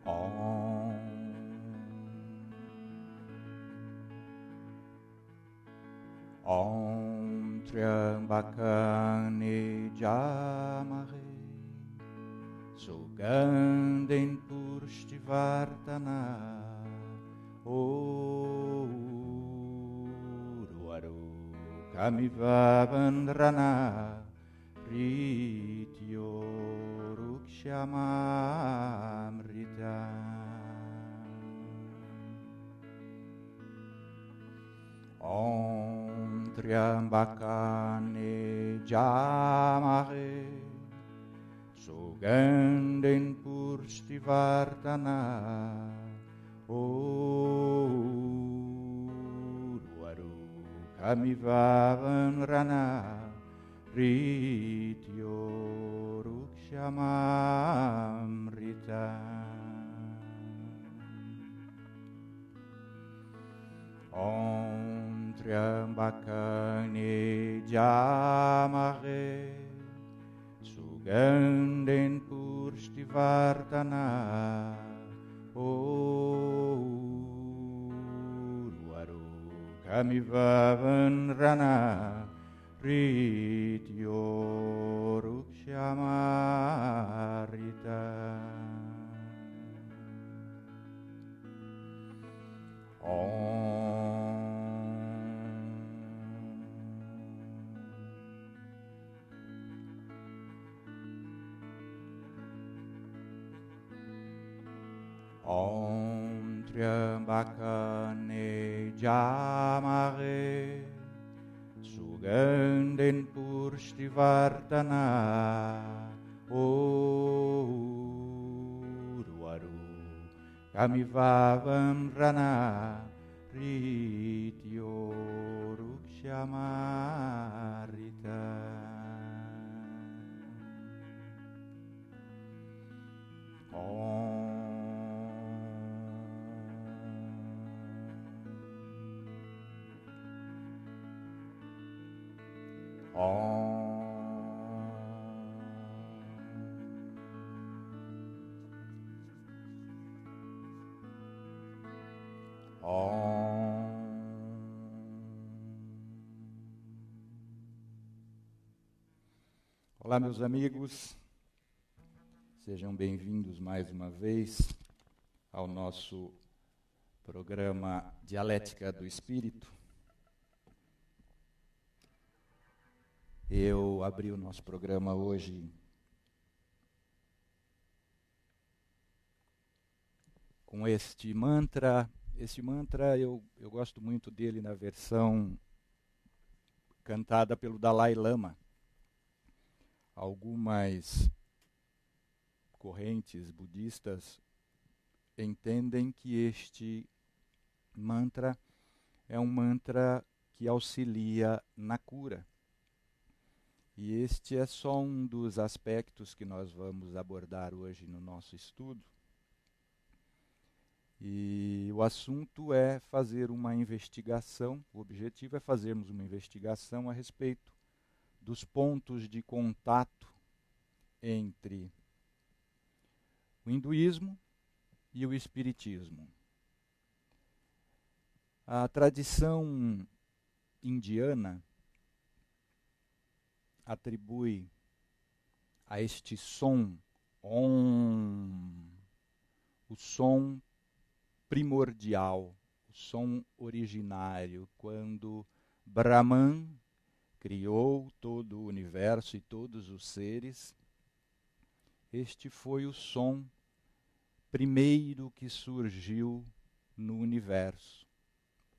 Om. Om Triambakani Jamare Sugandhin Pushtivartana Urvaru Kamivavandrana Rityo Rukshamamrita Om Triambakani Jamare Sugandhin Pushtivartana Urvaru Kamivavandrana Rityo Rukshamamrita Om Triambakani Jamare Sugandhin Pushtivartana Urvaru Kamivavandrana Rityo Rukshamarita Om Triambakani Jamare Sugandhin Pushtivartana Urvaru Kamivavandrana Rityo Rukshamarita Olá, meus amigos, sejam bem-vindos mais uma vez ao nosso programa Dialética do Espírito. Eu abri o nosso programa hoje com este mantra. Este mantra eu gosto muito dele na versão cantada pelo Dalai Lama. Algumas correntes budistas entendem que este mantra é um mantra que auxilia na cura. E este é só um dos aspectos que nós vamos abordar hoje no nosso estudo. E o assunto é fazer uma investigação, o objetivo é fazermos uma investigação a respeito dos pontos de contato entre o hinduísmo e o espiritismo. A tradição indiana atribui a este som, Om, o som primordial, o som originário, quando Brahman criou todo o universo e todos os seres. Este foi o som primeiro que surgiu no universo,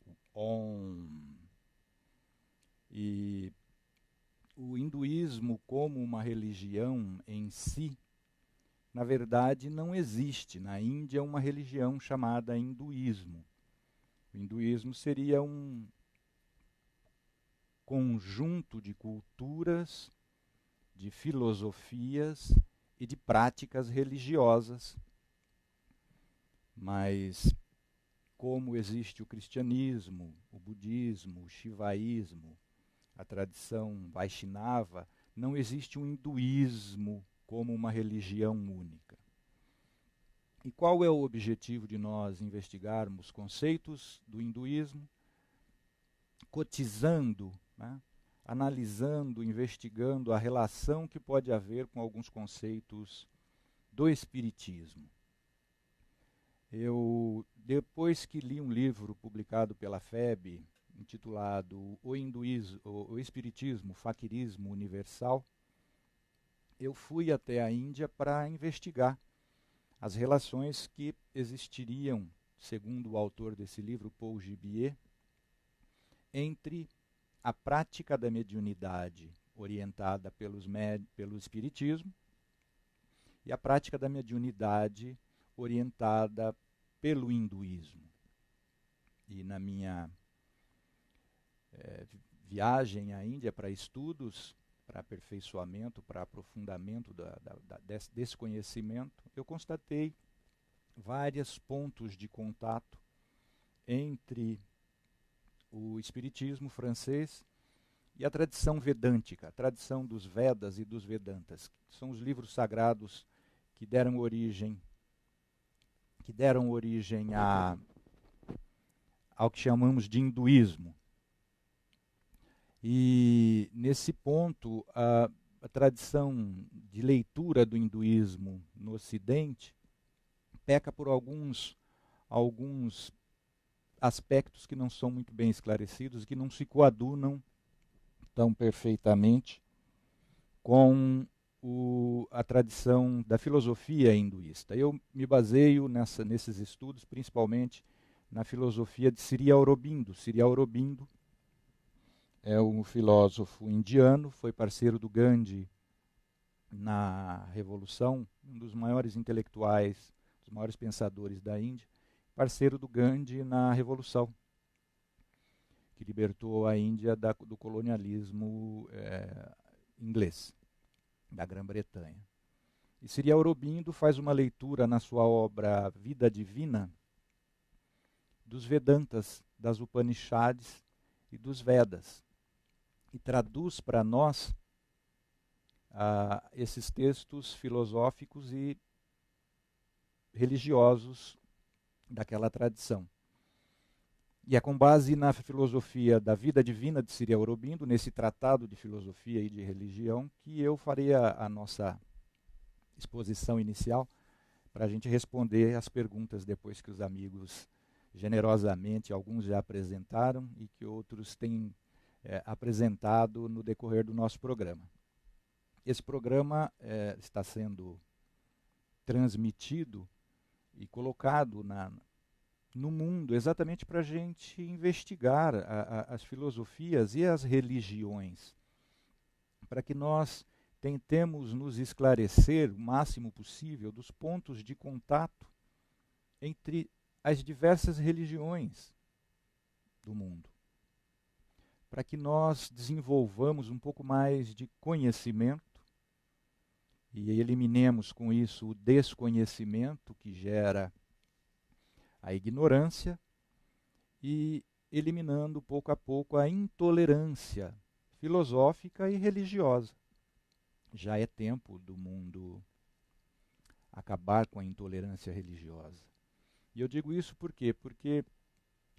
o Om. E o hinduísmo como uma religião em si, na verdade, não existe. Na Índia é uma religião chamada hinduísmo. O hinduísmo seria um conjunto de culturas, de filosofias e de práticas religiosas. Mas como existe o cristianismo, o budismo, o shivaísmo, a tradição Vaishnava, não existe um hinduísmo como uma religião única. E qual é o objetivo de nós investigarmos conceitos do hinduísmo, cotizando, né, analisando, investigando a relação que pode haver com alguns conceitos do espiritismo? Eu, depois que li um livro publicado pela FEB, intitulado O Espiritismo, Faquirismo Universal, eu fui até a Índia para investigar as relações que existiriam, segundo o autor desse livro, Paul Gibier, entre a prática da mediunidade orientada pelo espiritismo e a prática da mediunidade orientada pelo hinduísmo. E na minha viagem à Índia para estudos, para aperfeiçoamento, para aprofundamento desse conhecimento, eu constatei vários pontos de contato entre o espiritismo francês e a tradição vedântica, a tradição dos Vedas e dos Vedantas, que são os livros sagrados que deram origem ao que chamamos de hinduísmo. E, nesse ponto, a tradição de leitura do hinduísmo no Ocidente peca por alguns aspectos que não são muito bem esclarecidos, que não se coadunam tão perfeitamente com a tradição da filosofia hinduísta. Eu me baseio nesses estudos, principalmente na filosofia de Sri Aurobindo. Sri Aurobindo é um filósofo indiano, foi parceiro do Gandhi na Revolução, um dos maiores intelectuais, dos maiores pensadores da Índia, parceiro do Gandhi na Revolução, que libertou a Índia do colonialismo inglês, da Grã-Bretanha. E Sri Aurobindo faz uma leitura na sua obra Vida Divina dos Vedantas, das Upanishads e dos Vedas, e traduz para nós esses textos filosóficos e religiosos daquela tradição. E é com base na filosofia da Vida Divina de Sri Aurobindo, nesse tratado de filosofia e de religião, que eu farei a nossa exposição inicial, para a gente responder as perguntas depois que os amigos, generosamente, alguns já apresentaram e que outros têm apresentado no decorrer do nosso programa. Esse programa está sendo transmitido e colocado no mundo exatamente para a gente investigar as filosofias e as religiões, para que nós tentemos nos esclarecer o máximo possível dos pontos de contato entre as diversas religiões do mundo, para que nós desenvolvamos um pouco mais de conhecimento e eliminemos com isso o desconhecimento que gera a ignorância e eliminando pouco a pouco a intolerância filosófica e religiosa. Já é tempo do mundo acabar com a intolerância religiosa. E eu digo isso por quê? Porque,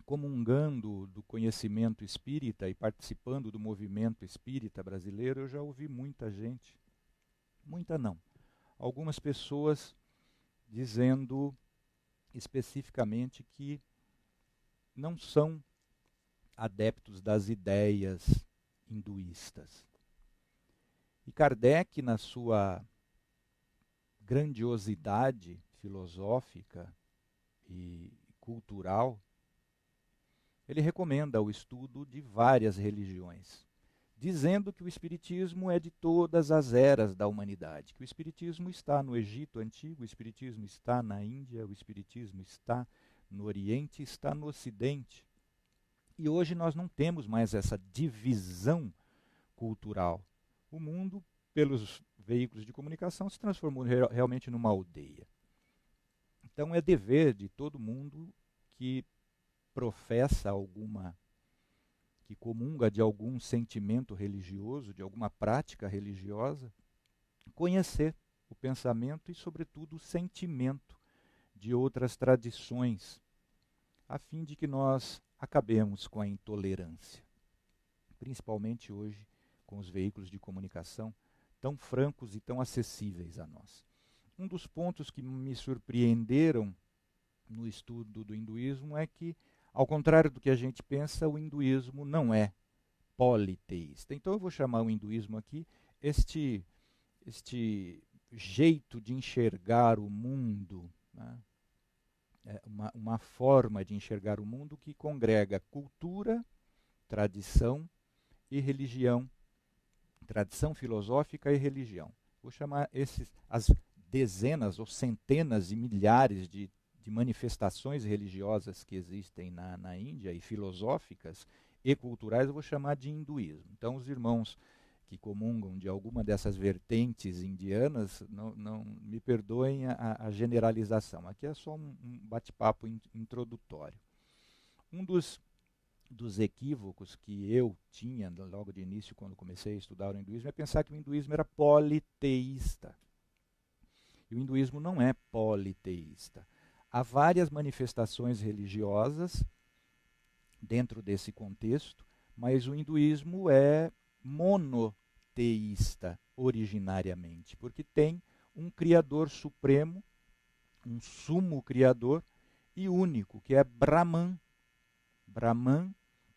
comungando do conhecimento espírita e participando do movimento espírita brasileiro, eu já ouvi muita gente, muita não, algumas pessoas dizendo especificamente que não são adeptos das ideias hinduístas. E Kardec, na sua grandiosidade filosófica e cultural, ele recomenda o estudo de várias religiões, dizendo que o Espiritismo é de todas as eras da humanidade, que o Espiritismo está no Egito Antigo, o Espiritismo está na Índia, o Espiritismo está no Oriente, está no Ocidente. E hoje nós não temos mais essa divisão cultural. O mundo, pelos veículos de comunicação, se transformou realmente numa aldeia. Então é dever de todo mundo que professa que comunga de algum sentimento religioso, de alguma prática religiosa, conhecer o pensamento e, sobretudo, o sentimento de outras tradições, a fim de que nós acabemos com a intolerância, principalmente hoje com os veículos de comunicação tão francos e tão acessíveis a nós. Um dos pontos que me surpreenderam no estudo do hinduísmo é que, ao contrário do que a gente pensa, o hinduísmo não é politeísta. Então eu vou chamar o hinduísmo aqui este jeito de enxergar o mundo, né? Uma forma de enxergar o mundo que congrega cultura, tradição e religião, tradição filosófica e religião. Vou chamar as dezenas ou centenas e milhares de manifestações religiosas que existem na Índia e filosóficas e culturais, eu vou chamar de hinduísmo. Então, os irmãos que comungam de alguma dessas vertentes indianas, não me perdoem a generalização. Aqui é só um bate-papo introdutório. Um dos equívocos que eu tinha logo de início, quando comecei a estudar o hinduísmo, é pensar que o hinduísmo era politeísta. E o hinduísmo não é politeísta. Há várias manifestações religiosas dentro desse contexto, mas o hinduísmo é monoteísta originariamente, porque tem um Criador supremo, um sumo Criador e único, que é Brahman. Brahman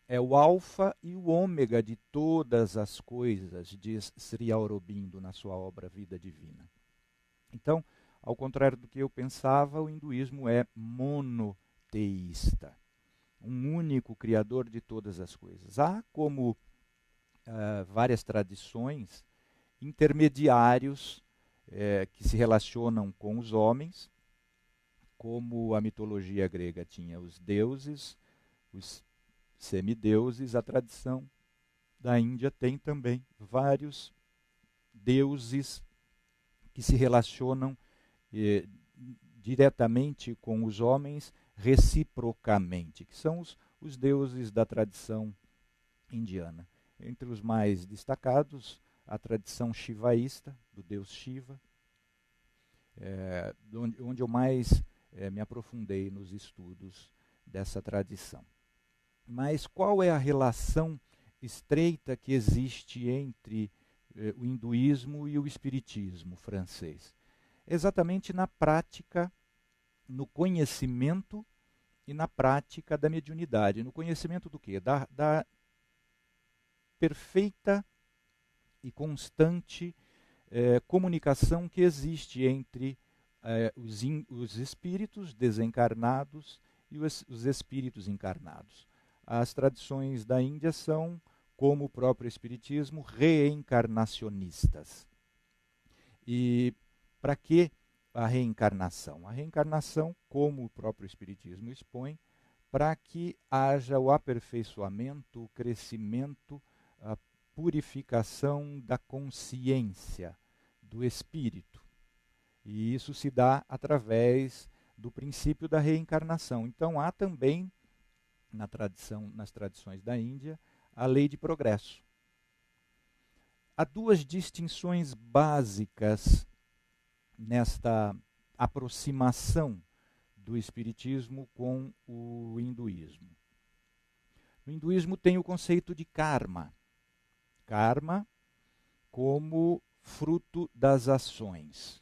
é o alfa e o ômega de todas as coisas, diz Sri Aurobindo na sua obra Vida Divina. Então, ao contrário do que eu pensava, o hinduísmo é monoteísta, um único criador de todas as coisas. Há, como várias tradições, intermediários que se relacionam com os homens, como a mitologia grega tinha os deuses, os semideuses, a tradição da Índia tem também vários deuses que se relacionam diretamente com os homens reciprocamente, que são os deuses da tradição indiana. Entre os mais destacados, a tradição shivaísta, do deus Shiva, onde eu mais me aprofundei nos estudos dessa tradição. Mas qual é a relação estreita que existe entre o hinduísmo e o espiritismo francês? Exatamente na prática, no conhecimento e na prática da mediunidade. No conhecimento do quê? Da perfeita e constante comunicação que existe entre os espíritos desencarnados e os espíritos encarnados. As tradições da Índia são, como o próprio espiritismo, reencarnacionistas. E para que a reencarnação? A reencarnação, como o próprio espiritismo expõe, para que haja o aperfeiçoamento, o crescimento, a purificação da consciência, do espírito. E isso se dá através do princípio da reencarnação. Então há também, nas tradições da Índia, a lei de progresso. Há duas distinções básicas nesta aproximação do espiritismo com o hinduísmo. No hinduísmo tem o conceito de karma. Karma como fruto das ações.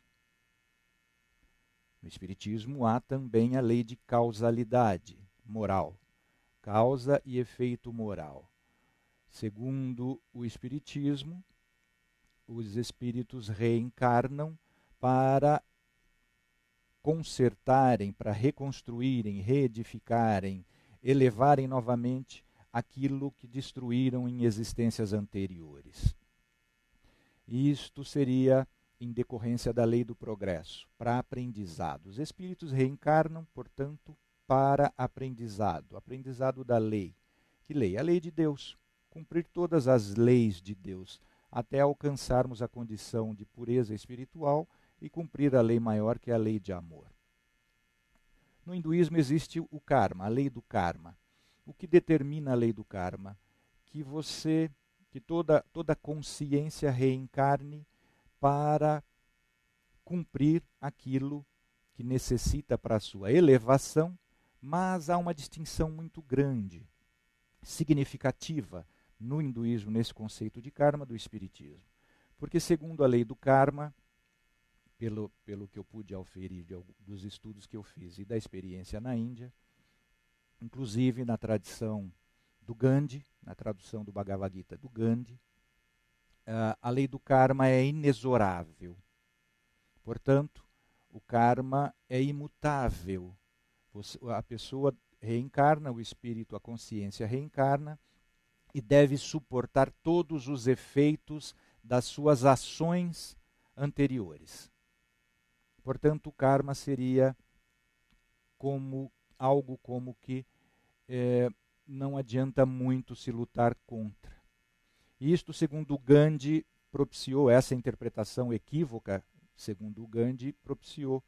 No espiritismo há também a lei de causalidade moral. Causa e efeito moral. Segundo o espiritismo, os espíritos reencarnam para consertarem, para reconstruírem, reedificarem, elevarem novamente aquilo que destruíram em existências anteriores. Isto seria em decorrência da lei do progresso, para aprendizado. Os espíritos reencarnam, portanto, para aprendizado, aprendizado da lei. Que lei? A lei de Deus. Cumprir todas as leis de Deus, até alcançarmos a condição de pureza espiritual e cumprir a lei maior, que é a lei de amor. No hinduísmo existe o karma, a lei do karma. O que determina a lei do karma? Que toda consciência reencarne para cumprir aquilo que necessita para a sua elevação, mas há uma distinção muito grande, significativa, no hinduísmo, nesse conceito de karma, do espiritismo. Porque, segundo a lei do karma, pelo que eu pude auferir dos estudos que eu fiz e da experiência na Índia, inclusive na tradição do Gandhi, na tradução do Bhagavad Gita do Gandhi, a lei do karma é inexorável. Portanto, o karma é imutável. A pessoa reencarna, o espírito, a consciência reencarna e deve suportar todos os efeitos das suas ações anteriores. Portanto, o karma seria como algo como que não adianta muito se lutar contra. E isto, segundo Gandhi, propiciou essa interpretação equívoca, segundo o Gandhi, propiciou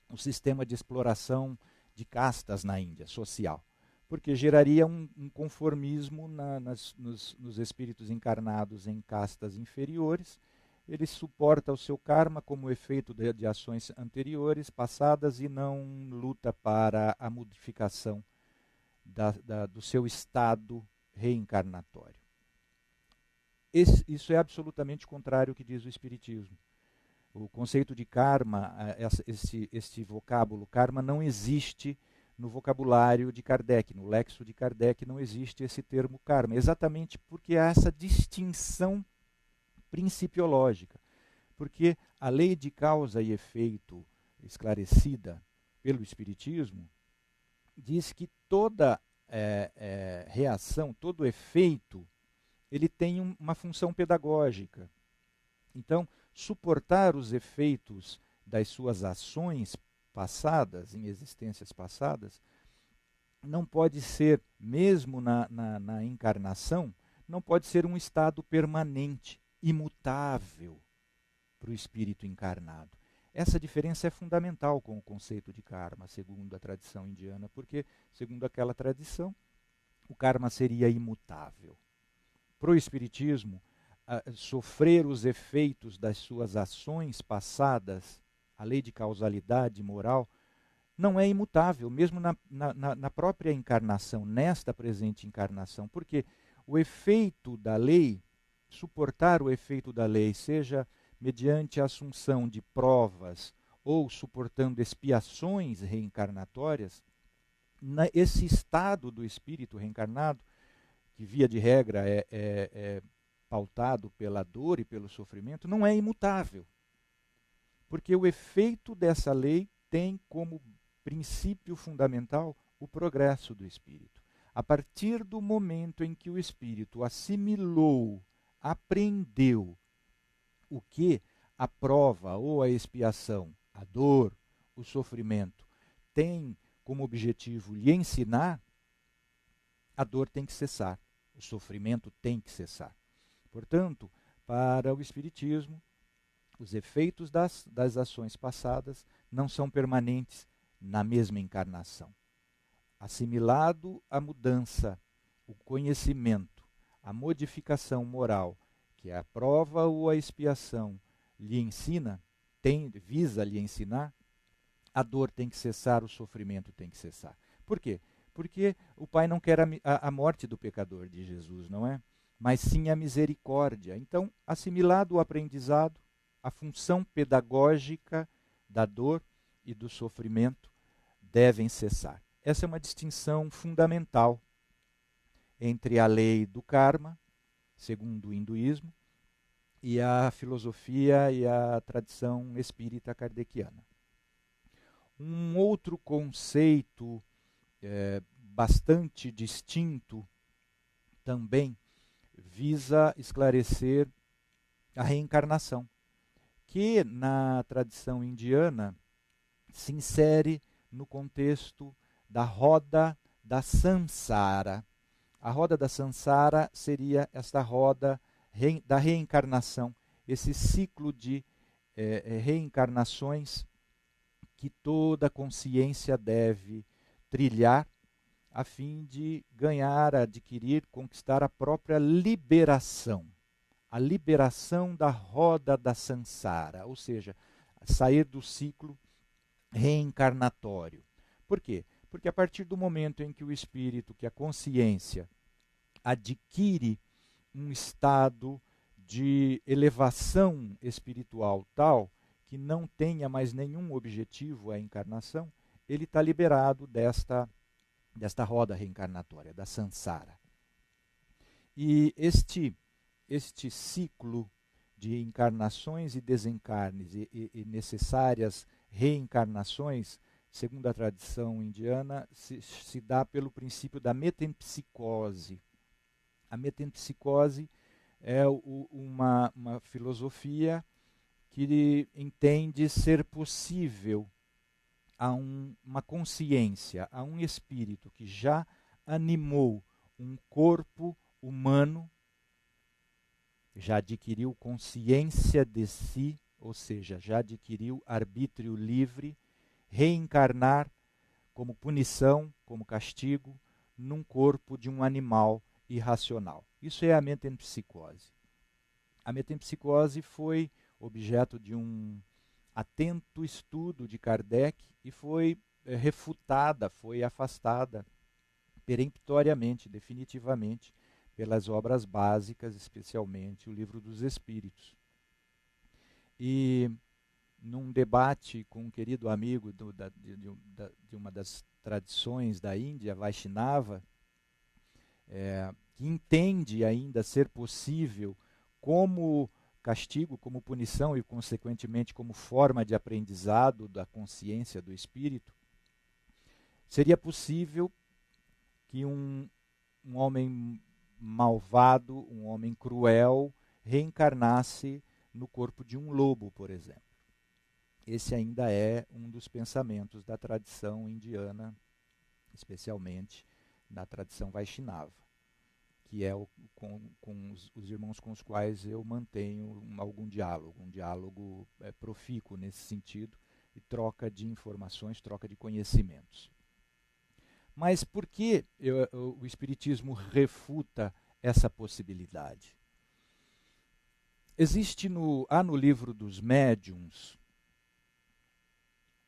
o sistema de exploração de castas na Índia, social, porque geraria um conformismo nos espíritos encarnados em castas inferiores. Ele suporta o seu karma como efeito de ações anteriores, passadas, e não luta para a modificação do seu estado reencarnatório. Isso é absolutamente contrário ao que diz o Espiritismo. O conceito de karma, este vocábulo karma, não existe no vocabulário de Kardec, no léxico de Kardec não existe esse termo karma, exatamente porque há essa distinção principiológica. Porque a lei de causa e efeito esclarecida pelo Espiritismo diz que toda reação, todo efeito, ele tem uma função pedagógica. Então, suportar os efeitos das suas ações passadas, em existências passadas, não pode ser, mesmo na encarnação, não pode ser um estado permanente, imutável para o espírito encarnado. Essa diferença é fundamental com o conceito de karma, segundo a tradição indiana, porque, segundo aquela tradição, o karma seria imutável. Para o espiritismo, sofrer os efeitos das suas ações passadas, a lei de causalidade moral, não é imutável, mesmo na própria encarnação, nesta presente encarnação, porque o efeito da lei, suportar o efeito da lei, seja mediante a assunção de provas ou suportando expiações reencarnatórias, esse estado do espírito reencarnado, que via de regra é pautado pela dor e pelo sofrimento, não é imutável. Porque o efeito dessa lei tem como princípio fundamental o progresso do espírito. A partir do momento em que o espírito assimilou, aprendeu o que a prova ou a expiação, a dor, o sofrimento, tem como objetivo lhe ensinar, a dor tem que cessar, o sofrimento tem que cessar. Portanto, para o Espiritismo, os efeitos das ações passadas não são permanentes na mesma encarnação. Assimilado a mudança, o conhecimento, a modificação moral, que a prova ou a expiação lhe ensina, visa lhe ensinar, a dor tem que cessar, o sofrimento tem que cessar. Por quê? Porque o Pai não quer a morte do pecador, de Jesus, não é? Mas sim a misericórdia. Então, assimilado o aprendizado, a função pedagógica da dor e do sofrimento devem cessar. Essa é uma distinção fundamental entre a lei do karma, segundo o hinduísmo, e a filosofia e a tradição espírita kardeciana. Um outro conceito bastante distinto também visa esclarecer a reencarnação, que na tradição indiana se insere no contexto da roda da samsara. A roda da samsara seria esta roda da reencarnação, esse ciclo de reencarnações que toda consciência deve trilhar a fim de ganhar, adquirir, conquistar a própria liberação. A liberação da roda da samsara, ou seja, sair do ciclo reencarnatório. Por quê? Porque a partir do momento em que o espírito, que a consciência, adquire um estado de elevação espiritual tal que não tenha mais nenhum objetivo a encarnação, ele está liberado desta roda reencarnatória, da samsara. E este ciclo de encarnações e desencarnes e necessárias reencarnações, segundo a tradição indiana, se dá pelo princípio da metempsicose. A metempsicose é uma filosofia que entende ser possível a uma consciência, a um espírito que já animou um corpo humano, já adquiriu consciência de si, ou seja, já adquiriu arbítrio livre, reencarnar como punição, como castigo, num corpo de um animal irracional. Isso é a metempsicose. A metempsicose foi objeto de um atento estudo de Kardec e foi refutada, foi afastada peremptoriamente, definitivamente, pelas obras básicas, especialmente o Livro dos Espíritos. E num debate com um querido amigo de uma das tradições da Índia, Vaishnava, que entende ainda ser possível como castigo, como punição e, consequentemente, como forma de aprendizado da consciência do espírito, seria possível que um homem malvado, um homem cruel, reencarnasse no corpo de um lobo, por exemplo. Esse ainda é um dos pensamentos da tradição indiana, especialmente da tradição Vaishnava, que é com os irmãos com os quais eu mantenho um diálogo profícuo nesse sentido, e troca de informações, troca de conhecimentos. Mas por que o Espiritismo refuta essa possibilidade? Há no Livro dos Médiuns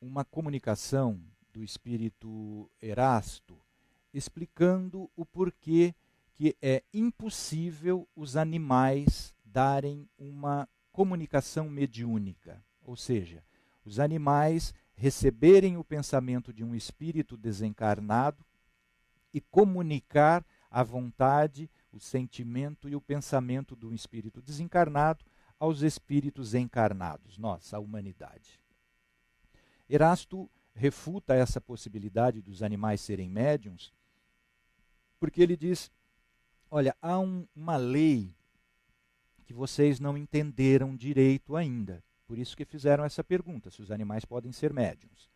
uma comunicação do espírito Erasto explicando o porquê que é impossível os animais darem uma comunicação mediúnica, ou seja, os animais receberem o pensamento de um espírito desencarnado e comunicar a vontade, o sentimento e o pensamento do espírito desencarnado aos espíritos encarnados, nós, a humanidade. Erasto refuta essa possibilidade dos animais serem médiuns, porque ele diz: olha, há uma lei que vocês não entenderam direito ainda, por isso que fizeram essa pergunta, se os animais podem ser médiuns,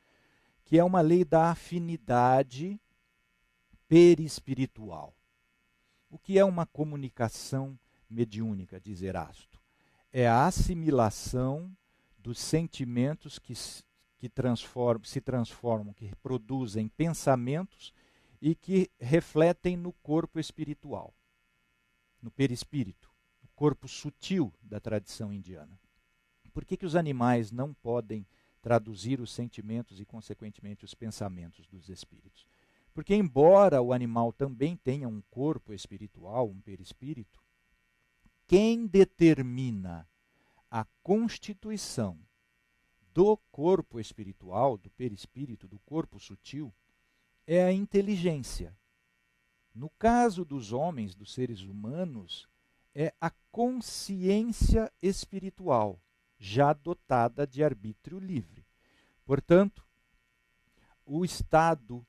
que é uma lei da afinidade perispiritual. O que é uma comunicação mediúnica, diz Erasto? É a assimilação dos sentimentos que se transformam, que produzem pensamentos e que refletem no corpo espiritual, no perispírito, no corpo sutil da tradição indiana. Por que os animais não podem traduzir os sentimentos e, consequentemente, os pensamentos dos espíritos? Porque, embora o animal também tenha um corpo espiritual, um perispírito, quem determina a constituição do corpo espiritual, do perispírito, do corpo sutil, é a inteligência. No caso dos homens, dos seres humanos, é a consciência espiritual, já dotada de arbítrio livre. Portanto, o estado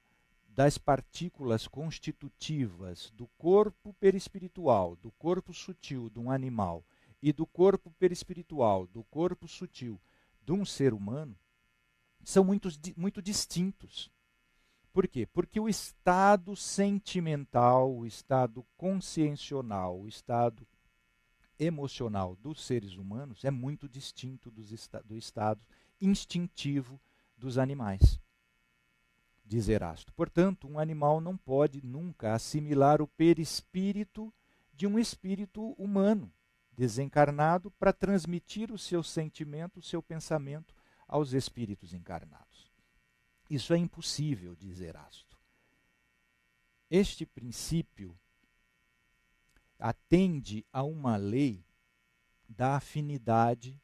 das partículas constitutivas do corpo perispiritual, do corpo sutil de um animal e do corpo perispiritual, do corpo sutil de um ser humano, são muito distintos. Por quê? Porque o estado sentimental, o estado consciencial, o estado emocional dos seres humanos é muito distinto do estado instintivo dos animais, diz Erasto. Portanto, um animal não pode nunca assimilar o perispírito de um espírito humano desencarnado para transmitir o seu sentimento, o seu pensamento aos espíritos encarnados. Isso é impossível, diz Erasto. Este princípio atende a uma lei da afinidade,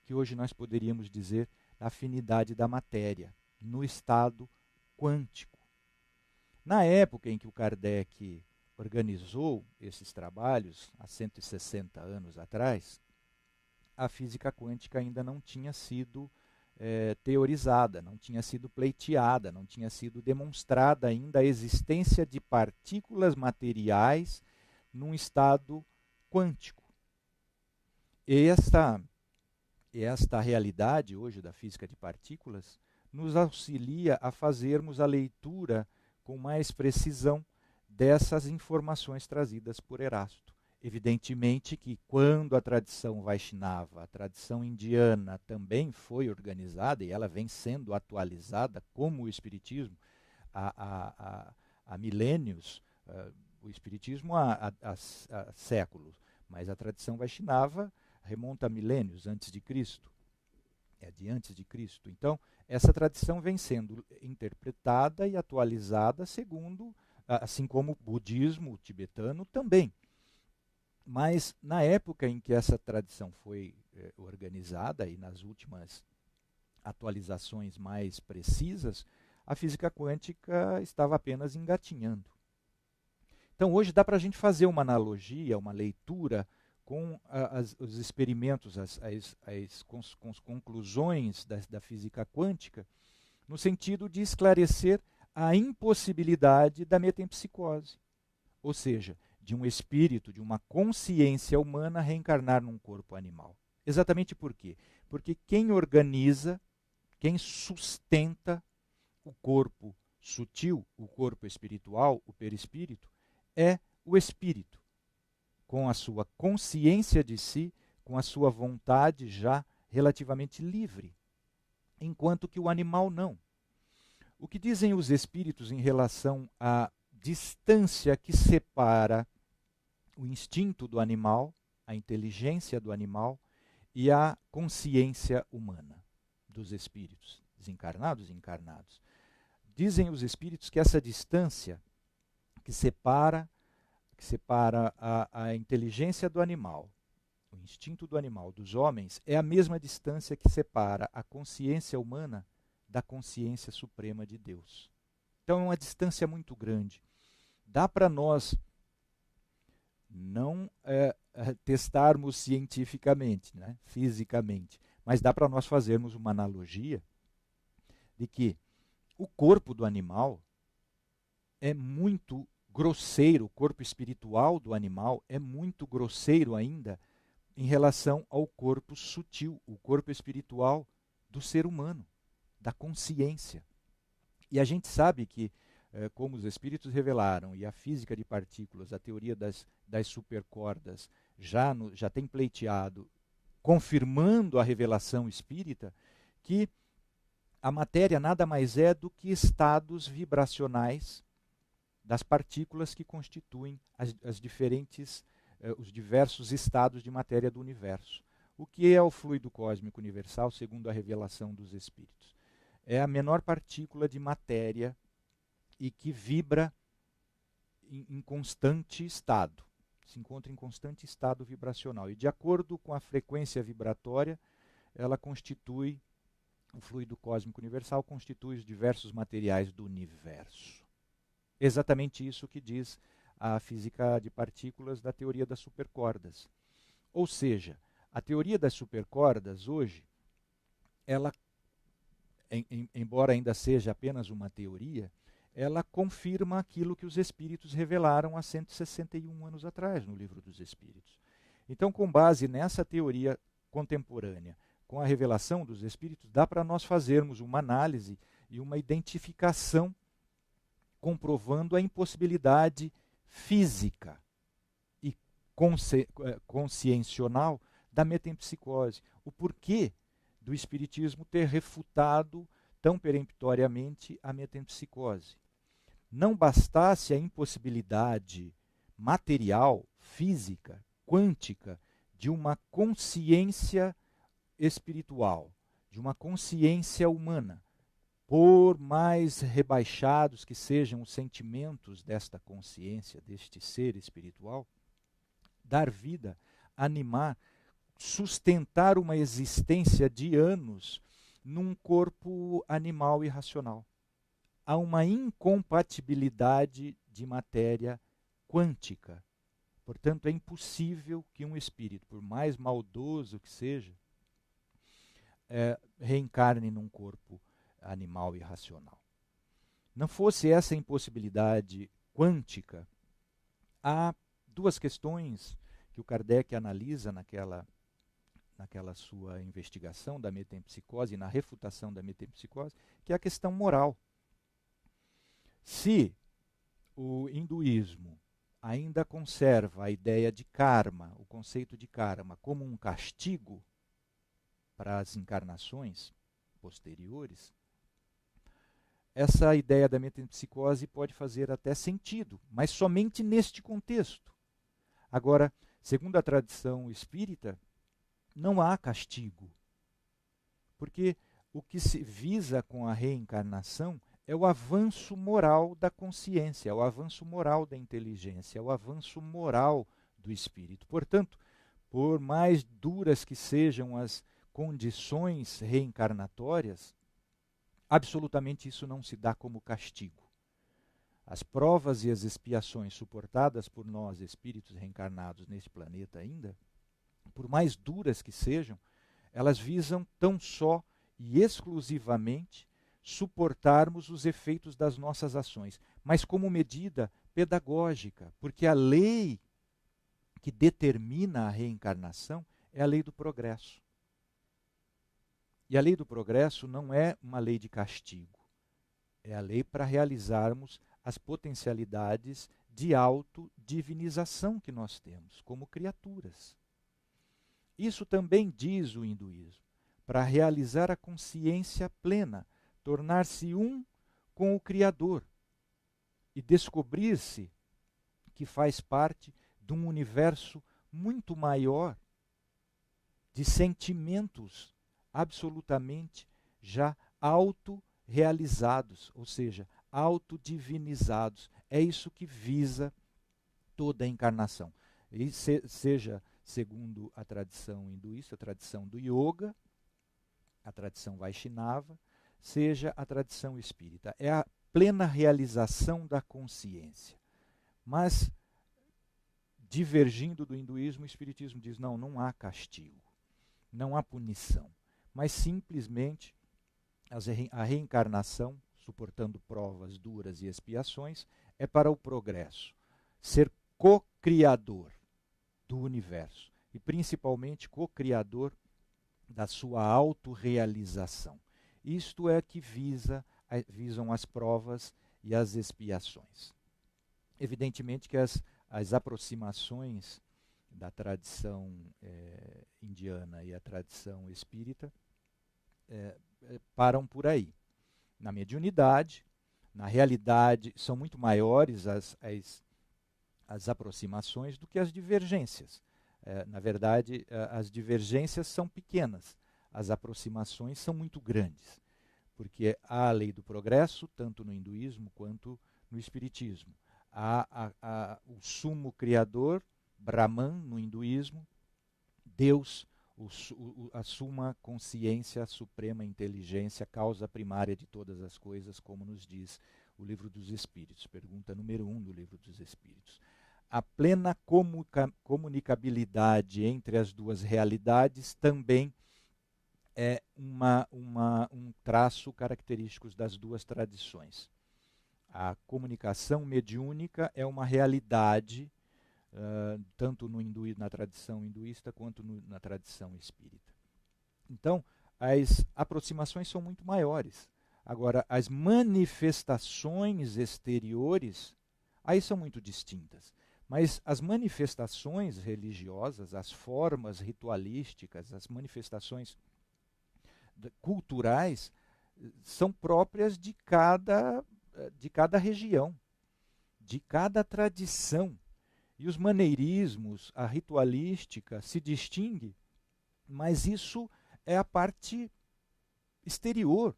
que hoje nós poderíamos dizer a afinidade da matéria, no estado quântico. Na época em que o Kardec organizou esses trabalhos, há 160 anos atrás, a física quântica ainda não tinha sido teorizada, não tinha sido pleiteada, não tinha sido demonstrada ainda a existência de partículas materiais num estado quântico. E esta realidade hoje da física de partículas nos auxilia a fazermos a leitura com mais precisão dessas informações trazidas por Erasto. Evidentemente que quando a tradição Vaishnava, a tradição indiana, também foi organizada e ela vem sendo atualizada como o Espiritismo há milênios, o Espiritismo há séculos, mas a tradição Vaishnava remonta a milênios antes de Cristo, é de antes de Cristo. Então, essa tradição vem sendo interpretada e atualizada segundo, assim como o budismo tibetano também. Mas na época em que essa tradição foi organizada e nas últimas atualizações mais precisas, a física quântica estava apenas engatinhando. Então hoje dá para a gente fazer uma analogia, uma leitura com os experimentos, com as conclusões da física quântica, no sentido de esclarecer a impossibilidade da metempsicose. Ou seja, de um espírito, de uma consciência humana reencarnar num corpo animal. Exatamente por quê? Porque quem organiza, quem sustenta o corpo sutil, o corpo espiritual, o perispírito, é o espírito, com a sua consciência de si, com a sua vontade já relativamente livre, enquanto que o animal não. O que dizem os espíritos em relação à distância que separa o instinto do animal, a inteligência do animal e a consciência humana dos espíritos, desencarnados e encarnados? Dizem os espíritos que essa distância que separa a inteligência do animal, o instinto do animal, dos homens, é a mesma distância que separa a consciência humana da consciência suprema de Deus. Então é uma distância muito grande. Dá para nós não testarmos cientificamente, né, fisicamente, mas dá para nós fazermos uma analogia de que o corpo do animal é muito grosseiro, o corpo espiritual do animal é muito grosseiro ainda em relação ao corpo sutil, o corpo espiritual do ser humano, da consciência. E a gente sabe que, como os espíritos revelaram, e a física de partículas, a teoria das supercordas, já tem pleiteado, confirmando a revelação espírita, que a matéria nada mais é do que estados vibracionais das partículas que constituem os diversos estados de matéria do universo. O que é o fluido cósmico universal, segundo a revelação dos espíritos? É a menor partícula de matéria e que vibra em constante estado, se encontra em constante estado vibracional. E de acordo com a frequência vibratória, ela constitui, o fluido cósmico universal constitui os diversos materiais do universo. Exatamente isso que diz a física de partículas da teoria das supercordas. Ou seja, a teoria das supercordas hoje, ela, embora ainda seja apenas uma teoria, ela confirma aquilo que os espíritos revelaram há 161 anos atrás no Livro dos Espíritos. Então, com base nessa teoria contemporânea, com a revelação dos espíritos, dá para nós fazermos uma análise e uma identificação comprovando a impossibilidade física e consciencional da metempsicose. O porquê do Espiritismo ter refutado tão peremptoriamente a metempsicose. Não bastasse a impossibilidade material, física, quântica, de uma consciência espiritual, de uma consciência humana, por mais rebaixados que sejam os sentimentos desta consciência, deste ser espiritual, dar vida, animar, sustentar uma existência de anos num corpo animal e racional. Há uma incompatibilidade de matéria quântica. Portanto, é impossível que um espírito, por mais maldoso que seja, reencarne num corpo animal e racional. Não fosse essa impossibilidade quântica, há duas questões que o Kardec analisa naquela sua investigação da metempsicose e na refutação da metempsicose, que é a questão moral. Se o hinduísmo ainda conserva a ideia de karma, o conceito de karma, como um castigo para as encarnações posteriores, essa ideia da metempsicose pode fazer até sentido, mas somente neste contexto. Agora, segundo a tradição espírita, não há castigo, porque o que se visa com a reencarnação é o avanço moral da consciência, é o avanço moral da inteligência, é o avanço moral do espírito. Portanto, por mais duras que sejam as condições reencarnatórias, absolutamente isso não se dá como castigo. As provas e as expiações suportadas por nós, espíritos reencarnados neste planeta ainda, por mais duras que sejam, elas visam tão só e exclusivamente suportarmos os efeitos das nossas ações, mas como medida pedagógica, porque a lei que determina a reencarnação é a lei do progresso. E a lei do progresso não é uma lei de castigo, é a lei para realizarmos as potencialidades de autodivinização que nós temos como criaturas. Isso também diz o hinduísmo, para realizar a consciência plena, tornar-se um com o Criador e descobrir-se que faz parte de um universo muito maior de sentimentos absolutamente já autorrealizados, ou seja, autodivinizados. É isso que visa toda a encarnação. E seja segundo a tradição hinduísta, a tradição do yoga, a tradição Vaishnava, seja a tradição espírita. É a plena realização da consciência. Mas, divergindo do hinduísmo, o espiritismo diz, não há castigo, não há punição, mas simplesmente a reencarnação, suportando provas duras e expiações, é para o progresso. Ser co-criador do universo e principalmente co-criador da sua autorrealização. Isto é que visam as provas e as expiações. Evidentemente que as aproximações da tradição indiana e a tradição espírita param por aí. Na mediunidade, na realidade, são muito maiores as aproximações do que as divergências. Na verdade, as divergências são pequenas, as aproximações são muito grandes, porque há a lei do progresso, tanto no hinduísmo quanto no espiritismo. Há o sumo criador, Brahman, no hinduísmo, Deus, a suma consciência, a suprema inteligência, causa primária de todas as coisas, como nos diz o Livro dos Espíritos, pergunta número 1 do Livro dos Espíritos. A plena comunicabilidade entre as duas realidades também é um traço característico das duas tradições. A comunicação mediúnica é uma realidade, tanto na tradição hinduísta quanto na tradição espírita. Então, as aproximações são muito maiores. Agora, as manifestações exteriores, aí são muito distintas. Mas as manifestações religiosas, as formas ritualísticas, as manifestações culturais, são próprias de cada região, de cada tradição. E os maneirismos, a ritualística se distingue, mas isso é a parte exterior.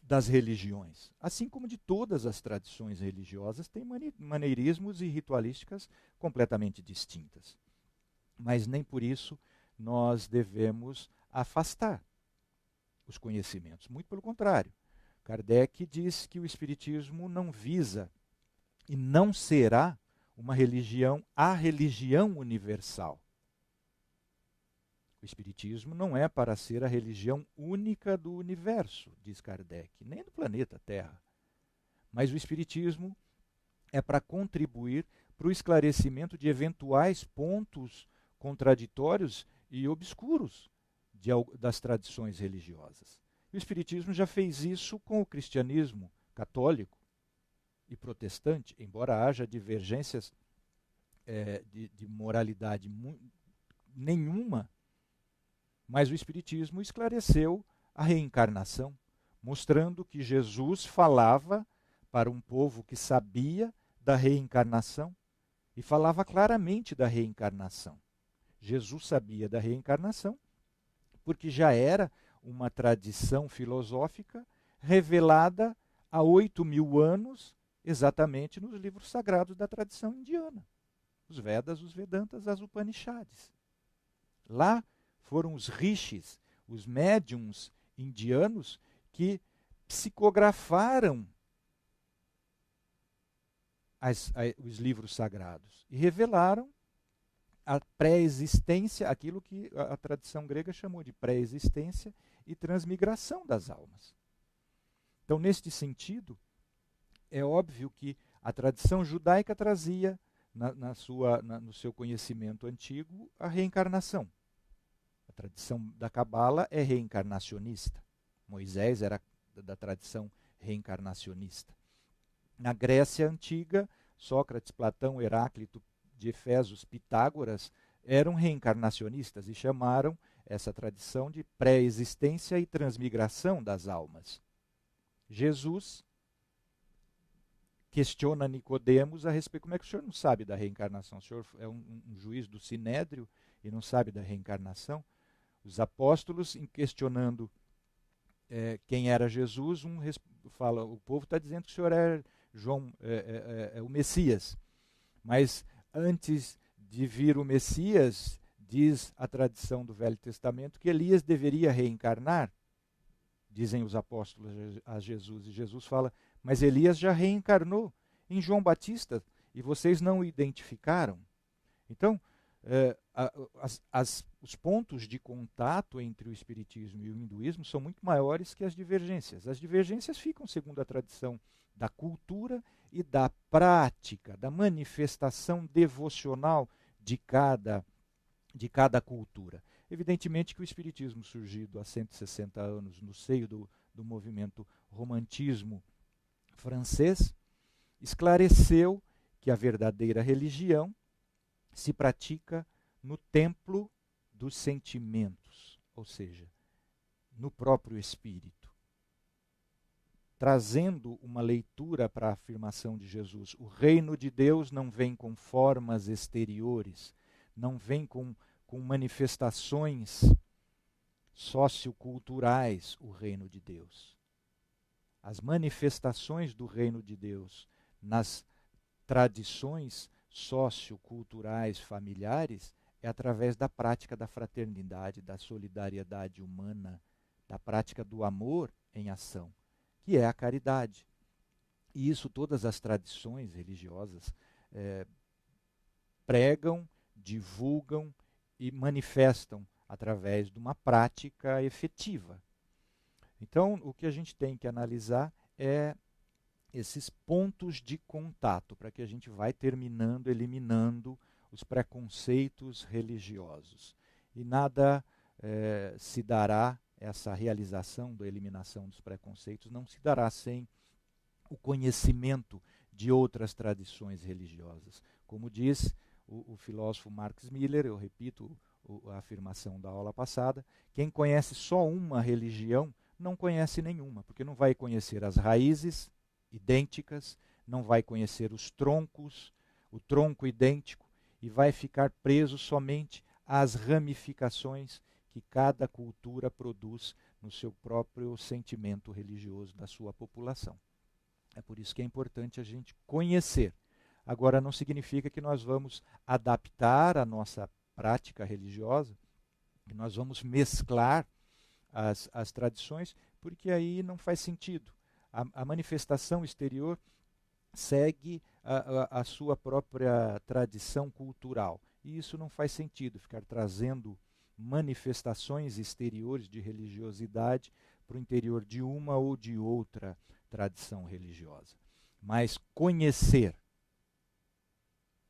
das religiões, assim como de todas as tradições religiosas, têm maneirismos e ritualísticas completamente distintas. Mas nem por isso nós devemos afastar os conhecimentos. Muito pelo contrário. Kardec diz que o Espiritismo não visa e não será uma religião, a religião universal. O Espiritismo não é para ser a religião única do universo, diz Kardec, nem do planeta Terra. Mas o Espiritismo é para contribuir para o esclarecimento de eventuais pontos contraditórios e obscuros das tradições religiosas. O Espiritismo já fez isso com o cristianismo católico e protestante, embora haja divergências de moralidade nenhuma, mas o Espiritismo esclareceu a reencarnação, mostrando que Jesus falava para um povo que sabia da reencarnação e falava claramente da reencarnação. Jesus sabia da reencarnação porque já era uma tradição filosófica revelada há 8.000 anos, exatamente nos livros sagrados da tradição indiana. Os Vedas, os Vedantas, as Upanishads. Lá foram os rishis, os médiums indianos, que psicografaram os livros sagrados e revelaram a pré-existência, aquilo que a tradição grega chamou de pré-existência e transmigração das almas. Então, neste sentido, é óbvio que a tradição judaica trazia no seu conhecimento antigo a reencarnação. A tradição da Cabala é reencarnacionista. Moisés era da tradição reencarnacionista. Na Grécia Antiga, Sócrates, Platão, Heráclito de Efésios, Pitágoras eram reencarnacionistas e chamaram essa tradição de pré-existência e transmigração das almas. Jesus questiona Nicodemos a respeito, como é que o senhor não sabe da reencarnação? O senhor é um juiz do Sinédrio e não sabe da reencarnação? Os apóstolos, questionando quem era Jesus, fala, o povo está dizendo que o senhor é João, o Messias. Mas antes de vir o Messias, diz a tradição do Velho Testamento, que Elias deveria reencarnar, dizem os apóstolos a Jesus. E Jesus fala, mas Elias já reencarnou em João Batista e vocês não o identificaram. Então, os pontos de contato entre o Espiritismo e o Hinduísmo são muito maiores que as divergências. As divergências ficam segundo a tradição da cultura e da prática, da manifestação devocional de cada cultura. Evidentemente que o Espiritismo, surgido há 160 anos no seio do movimento romantismo francês, esclareceu que a verdadeira religião se pratica no templo dos sentimentos, ou seja, no próprio espírito. Trazendo uma leitura para a afirmação de Jesus, o reino de Deus não vem com formas exteriores, não vem com manifestações socioculturais, o reino de Deus. As manifestações do reino de Deus nas tradições socioculturais familiares é através da prática da fraternidade, da solidariedade humana, da prática do amor em ação, que é a caridade. E isso todas as tradições religiosas pregam, divulgam e manifestam através de uma prática efetiva. Então, o que a gente tem que analisar é esses pontos de contato, para que a gente vai eliminando os preconceitos religiosos. E nada se dará, essa realização da eliminação dos preconceitos, não se dará sem o conhecimento de outras tradições religiosas. Como diz o filósofo Max Miller, eu repito a afirmação da aula passada, quem conhece só uma religião não conhece nenhuma, porque não vai conhecer as raízes idênticas, não vai conhecer os troncos, o tronco idêntico, e vai ficar preso somente às ramificações que cada cultura produz no seu próprio sentimento religioso da sua população. É por isso que é importante a gente conhecer. Agora, não significa que nós vamos adaptar a nossa prática religiosa, que nós vamos mesclar as tradições, porque aí não faz sentido. A manifestação exterior segue a sua própria tradição cultural. E isso não faz sentido, ficar trazendo manifestações exteriores de religiosidade para o interior de uma ou de outra tradição religiosa. Mas conhecer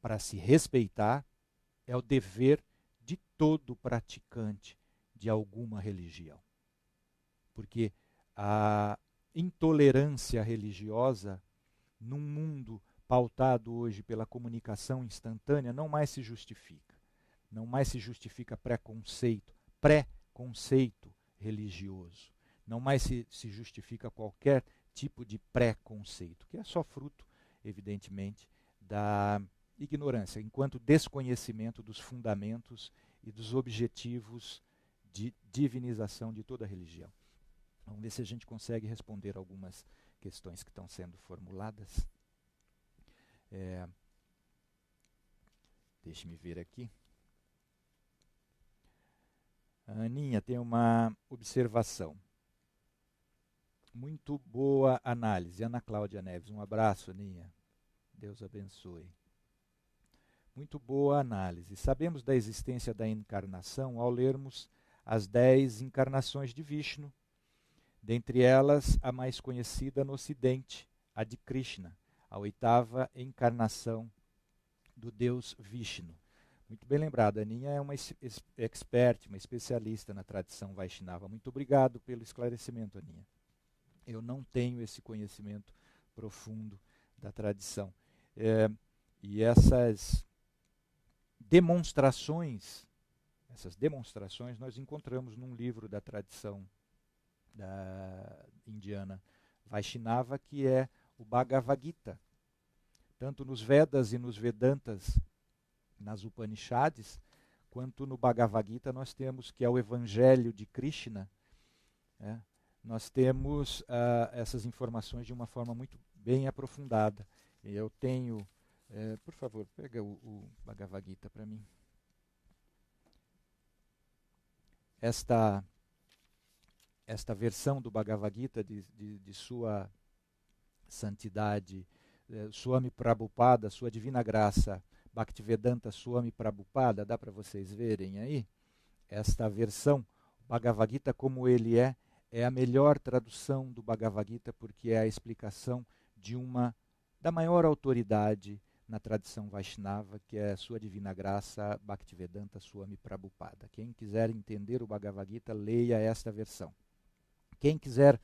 para se respeitar é o dever de todo praticante de alguma religião. Porque a intolerância religiosa, num mundo pautado hoje pela comunicação instantânea, não mais se justifica. Não mais se justifica preconceito religioso. Não mais se justifica qualquer tipo de preconceito, que é só fruto, evidentemente, da ignorância, enquanto desconhecimento dos fundamentos e dos objetivos de divinização de toda a religião. Vamos ver se a gente consegue responder algumas questões que estão sendo formuladas. Deixe-me ver aqui. A Aninha tem uma observação. Muito boa análise. Ana Cláudia Neves, um abraço, Aninha. Deus abençoe. Muito boa análise. Sabemos da existência da encarnação ao lermos as 10 encarnações de Vishnu, dentre elas a mais conhecida no Ocidente, a de Krishna, a 8ª encarnação do Deus Vishnu. Muito bem lembrado, a Aninha é uma expert, uma especialista na tradição Vaishnava. Muito obrigado pelo esclarecimento, Aninha. Eu não tenho esse conhecimento profundo da tradição. E essas demonstrações nós encontramos num livro da tradição indiana Vaishnava, que é o Bhagavad Gita. Tanto nos Vedas e nos Vedantas, nas Upanishads, quanto no Bhagavad Gita nós temos, que é o Evangelho de Krishna, nós temos essas informações de uma forma muito bem aprofundada. Eu tenho, por favor, pega o Bhagavad Gita para mim. Esta versão do Bhagavad Gita de sua santidade, Swami Prabhupada, sua divina graça, Bhaktivedanta Swami Prabhupada, dá para vocês verem aí? Esta versão, Bhagavad Gita como ele é a melhor tradução do Bhagavad Gita, porque é a explicação da maior autoridade na tradição Vaishnava, que é a sua divina graça, Bhaktivedanta Swami Prabhupada. Quem quiser entender o Bhagavad Gita, leia esta versão. Quem quiser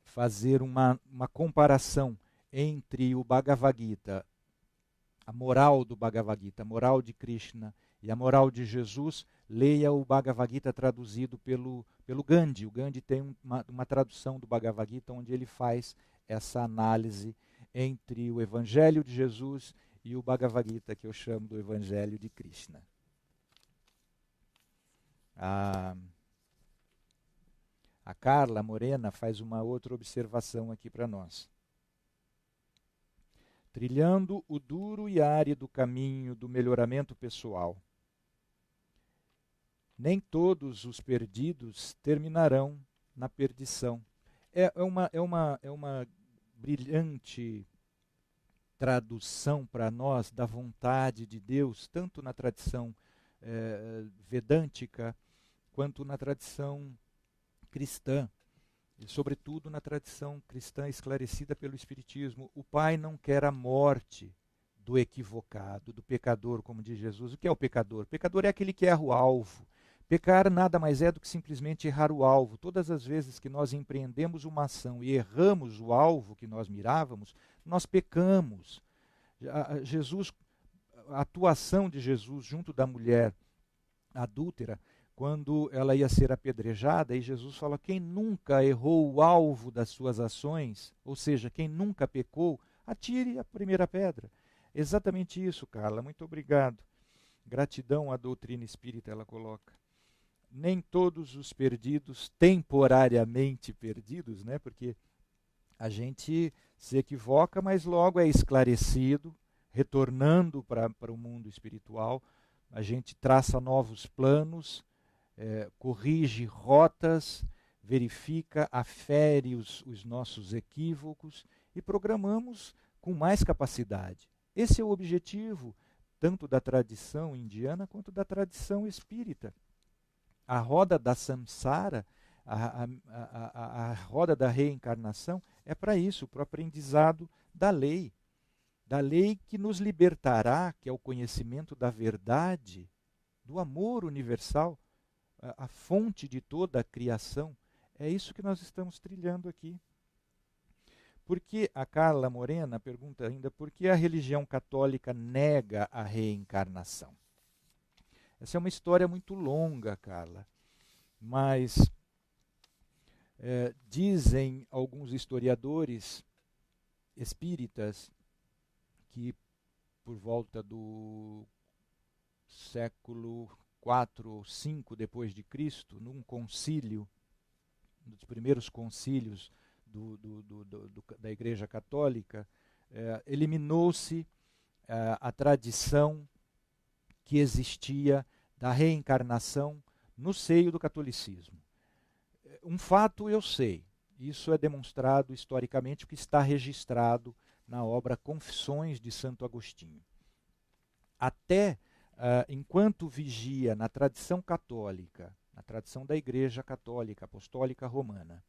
fazer uma comparação entre o Bhagavad Gita, a moral do Bhagavad Gita, a moral de Krishna e a moral de Jesus, leia o Bhagavad Gita traduzido pelo Gandhi. O Gandhi tem uma tradução do Bhagavad Gita onde ele faz essa análise entre o Evangelho de Jesus e o Bhagavad Gita, que eu chamo do Evangelho de Krishna. A Carla Morena faz uma outra observação aqui para nós. Trilhando o duro e árido caminho do melhoramento pessoal, nem todos os perdidos terminarão na perdição. É uma brilhante tradução para nós da vontade de Deus, tanto na tradição vedântica, quanto na tradição cristã, e sobretudo na tradição cristã esclarecida pelo Espiritismo. O Pai não quer a morte do equivocado, do pecador, como diz Jesus. O que é o pecador? O pecador é aquele que erra o alvo. Pecar nada mais é do que simplesmente errar o alvo. Todas as vezes que nós empreendemos uma ação e erramos o alvo que nós mirávamos, nós pecamos. A atuação de Jesus junto da mulher adúltera, quando ela ia ser apedrejada, e Jesus fala: quem nunca errou o alvo das suas ações, ou seja, quem nunca pecou, atire a primeira pedra. Exatamente isso, Carla, muito obrigado. Gratidão à doutrina espírita, ela coloca. nem todos os perdidos, temporariamente perdidos, né? Porque a gente se equivoca, mas logo é esclarecido, retornando para o mundo espiritual. A gente traça novos planos, corrige rotas, verifica, afere os nossos equívocos e programamos com mais capacidade. Esse é o objetivo tanto da tradição indiana quanto da tradição espírita. A roda da samsara, a roda da reencarnação, é para isso, para o aprendizado da lei que nos libertará, que é o conhecimento da verdade, do amor universal, a fonte de toda a criação. É isso que nós estamos trilhando aqui. Por que a Carla Morena pergunta ainda por que a religião católica nega a reencarnação? Essa é uma história muito longa, Carla, mas dizem alguns historiadores espíritas que por volta do século 4 ou 5 depois de Cristo, num concílio, um dos primeiros concílios da Igreja Católica, eliminou-se a tradição que existia da reencarnação no seio do catolicismo. Um fato eu sei, isso é demonstrado historicamente, o que está registrado na obra Confissões de Santo Agostinho. Até enquanto vigia na tradição católica, na tradição da Igreja Católica Apostólica Romana,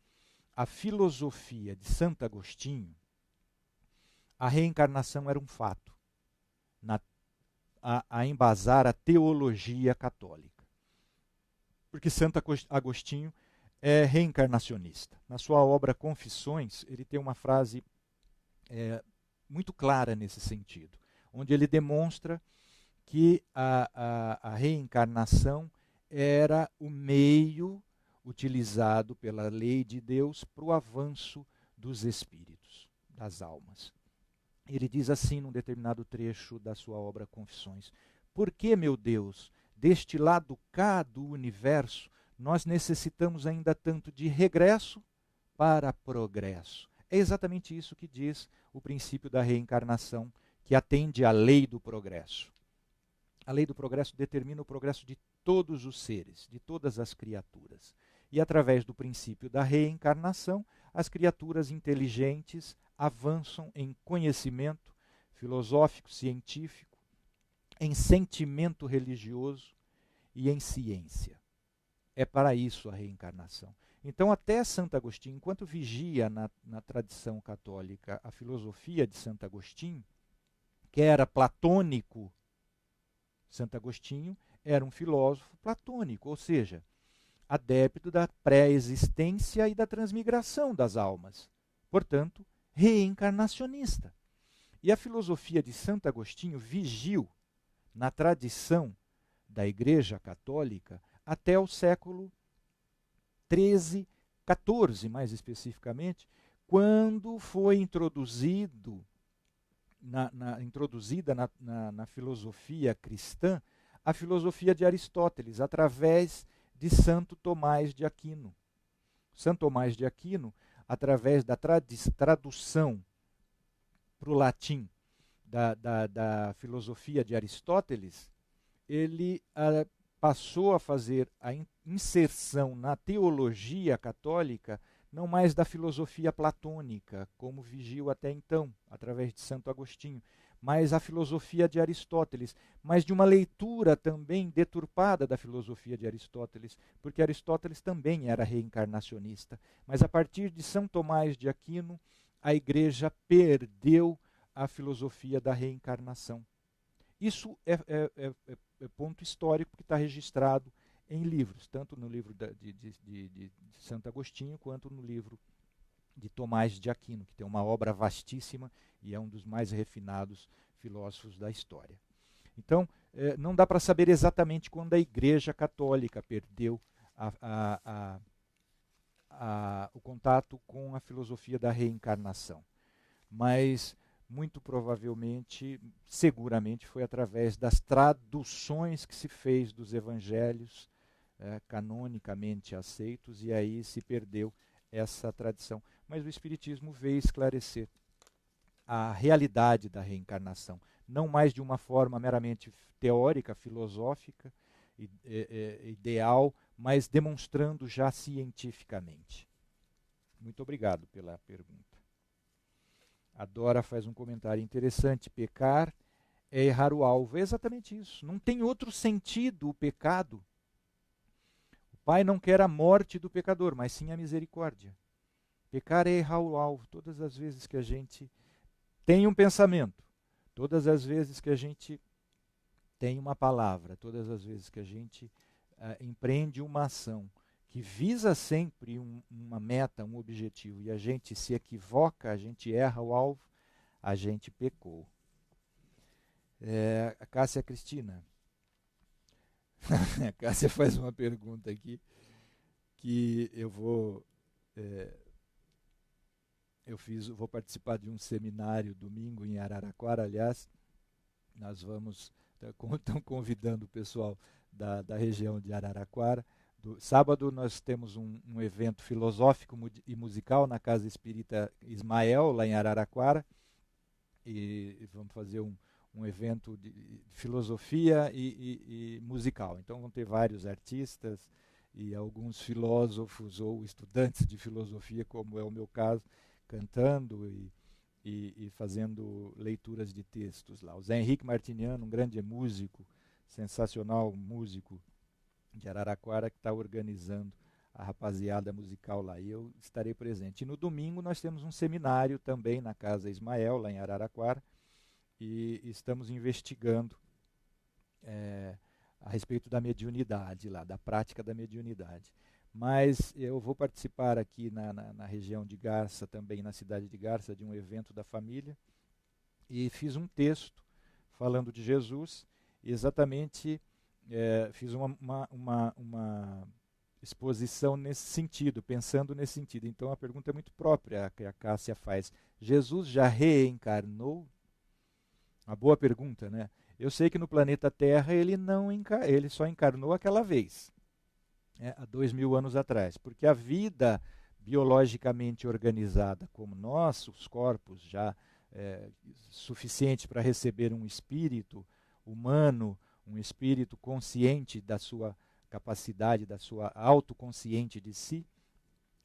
a filosofia de Santo Agostinho, a reencarnação era um fato a embasar a teologia católica. Porque Santo Agostinho é reencarnacionista. Na sua obra Confissões, ele tem uma frase muito clara nesse sentido, onde ele demonstra que a reencarnação era o meio utilizado pela lei de Deus para o avanço dos espíritos, das almas. Ele diz assim num determinado trecho da sua obra Confissões: por que, meu Deus, deste lado cá do universo, nós necessitamos ainda tanto de regresso para progresso? É exatamente isso que diz o princípio da reencarnação, que atende à lei do progresso. A lei do progresso determina o progresso de todos os seres, de todas as criaturas. E através do princípio da reencarnação, as criaturas inteligentes avançam em conhecimento filosófico, científico, em sentimento religioso e em ciência. É para isso a reencarnação. Então, até Santo Agostinho, enquanto vigia na tradição católica a filosofia de Santo Agostinho, que era platônico, Santo Agostinho era um filósofo platônico, ou seja, adepto da pré-existência e da transmigração das almas. Portanto, reencarnacionista. E a filosofia de Santo Agostinho vigiu na tradição da Igreja Católica até o século XIII, XIV mais especificamente, quando foi introduzida na filosofia cristã a filosofia de Aristóteles, através de Santo Tomás de Aquino. Santo Tomás de Aquino, através da tradução para o latim da filosofia de Aristóteles, ele passou a fazer a inserção na teologia católica não mais da filosofia platônica, como vigiu até então, através de Santo Agostinho, mas a filosofia de Aristóteles, mas de uma leitura também deturpada da filosofia de Aristóteles, porque Aristóteles também era reencarnacionista. Mas a partir de São Tomás de Aquino, a Igreja perdeu a filosofia da reencarnação. Isso é ponto histórico que está registrado em livros, tanto no livro de Santo Agostinho, quanto no livro de Tomás de Aquino, que tem uma obra vastíssima e é um dos mais refinados filósofos da história. Então, não dá para saber exatamente quando a Igreja Católica perdeu o contato com a filosofia da reencarnação. Mas, muito provavelmente, seguramente, foi através das traduções que se fez dos evangelhos canonicamente aceitos, e aí se perdeu essa tradição. Mas o Espiritismo veio esclarecer a realidade da reencarnação, não mais de uma forma meramente teórica, filosófica, ideal, mas demonstrando já cientificamente. Muito obrigado pela pergunta. A Dora faz um comentário interessante. Pecar é errar o alvo. É exatamente isso. Não tem outro sentido o pecado. O Pai não quer a morte do pecador, mas sim a misericórdia. Pecar é errar o alvo. Todas as vezes que a gente tem um pensamento, todas as vezes que a gente tem uma palavra, todas as vezes que a gente empreende uma ação que visa sempre uma meta, um objetivo, e a gente se equivoca, a gente erra o alvo, a gente pecou. A Cássia Cristina. A Cássia faz uma pergunta aqui que eu vou vou participar de um seminário domingo em Araraquara. Aliás, nós estão convidando o pessoal da região de Araraquara. Sábado nós temos um evento filosófico e musical na Casa Espírita Ismael, lá em Araraquara, e vamos fazer um evento de filosofia e musical. Então vão ter vários artistas e alguns filósofos ou estudantes de filosofia, como é o meu caso, cantando e fazendo leituras de textos lá. O Zé Henrique Martiniano, um grande músico, sensacional músico de Araraquara, que está organizando a rapaziada musical lá, e eu estarei presente. E no domingo nós temos um seminário também na Casa Ismael, lá em Araraquara, e estamos investigando a respeito da mediunidade lá, da prática da mediunidade. Mas eu vou participar aqui na região de Garça, também na cidade de Garça, de um evento da família, e fiz um texto falando de Jesus, exatamente fiz uma exposição nesse sentido, pensando nesse sentido. Então a pergunta é muito própria que a Cássia faz. Jesus já reencarnou? Uma boa pergunta, né? Eu sei que no planeta Terra ele só encarnou aquela vez, há 2000 anos atrás, porque a vida biologicamente organizada como nós, os corpos já suficientes para receber um espírito humano, um espírito consciente da sua capacidade, da sua autoconsciente de si,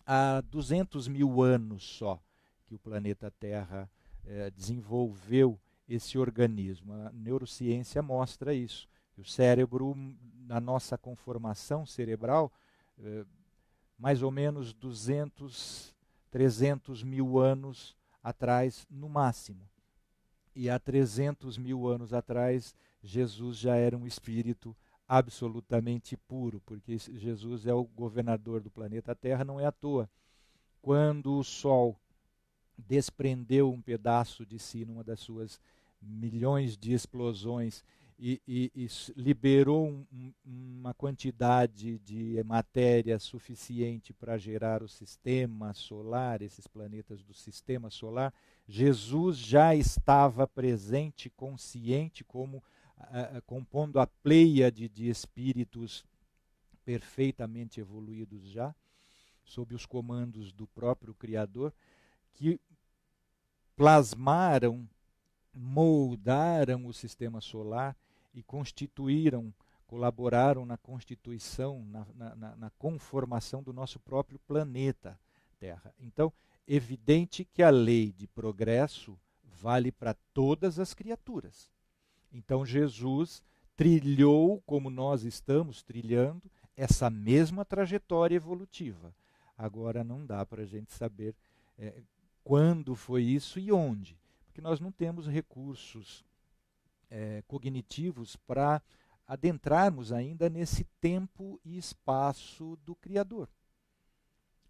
há 200 mil anos só que o planeta Terra desenvolveu esse organismo. A neurociência mostra isso. O cérebro, na nossa conformação cerebral, mais ou menos 200, 300 mil anos atrás, no máximo. E há 300 mil anos atrás, Jesus já era um espírito absolutamente puro, porque Jesus é o governador do planeta Terra, não é à toa. Quando o Sol desprendeu um pedaço de si numa das suas milhões de explosões e liberou uma quantidade de matéria suficiente para gerar o sistema solar, esses planetas do sistema solar, Jesus já estava presente, consciente, como compondo a pleiade de espíritos perfeitamente evoluídos já, sob os comandos do próprio Criador, que plasmaram, moldaram o sistema solar e colaboraram na constituição, na conformação do nosso próprio planeta Terra. Então, evidente que a lei de progresso vale para todas as criaturas. Então, Jesus trilhou, como nós estamos trilhando, essa mesma trajetória evolutiva. Agora, não dá para a gente saber quando foi isso e onde, porque nós não temos recursos cognitivos para adentrarmos ainda nesse tempo e espaço do Criador.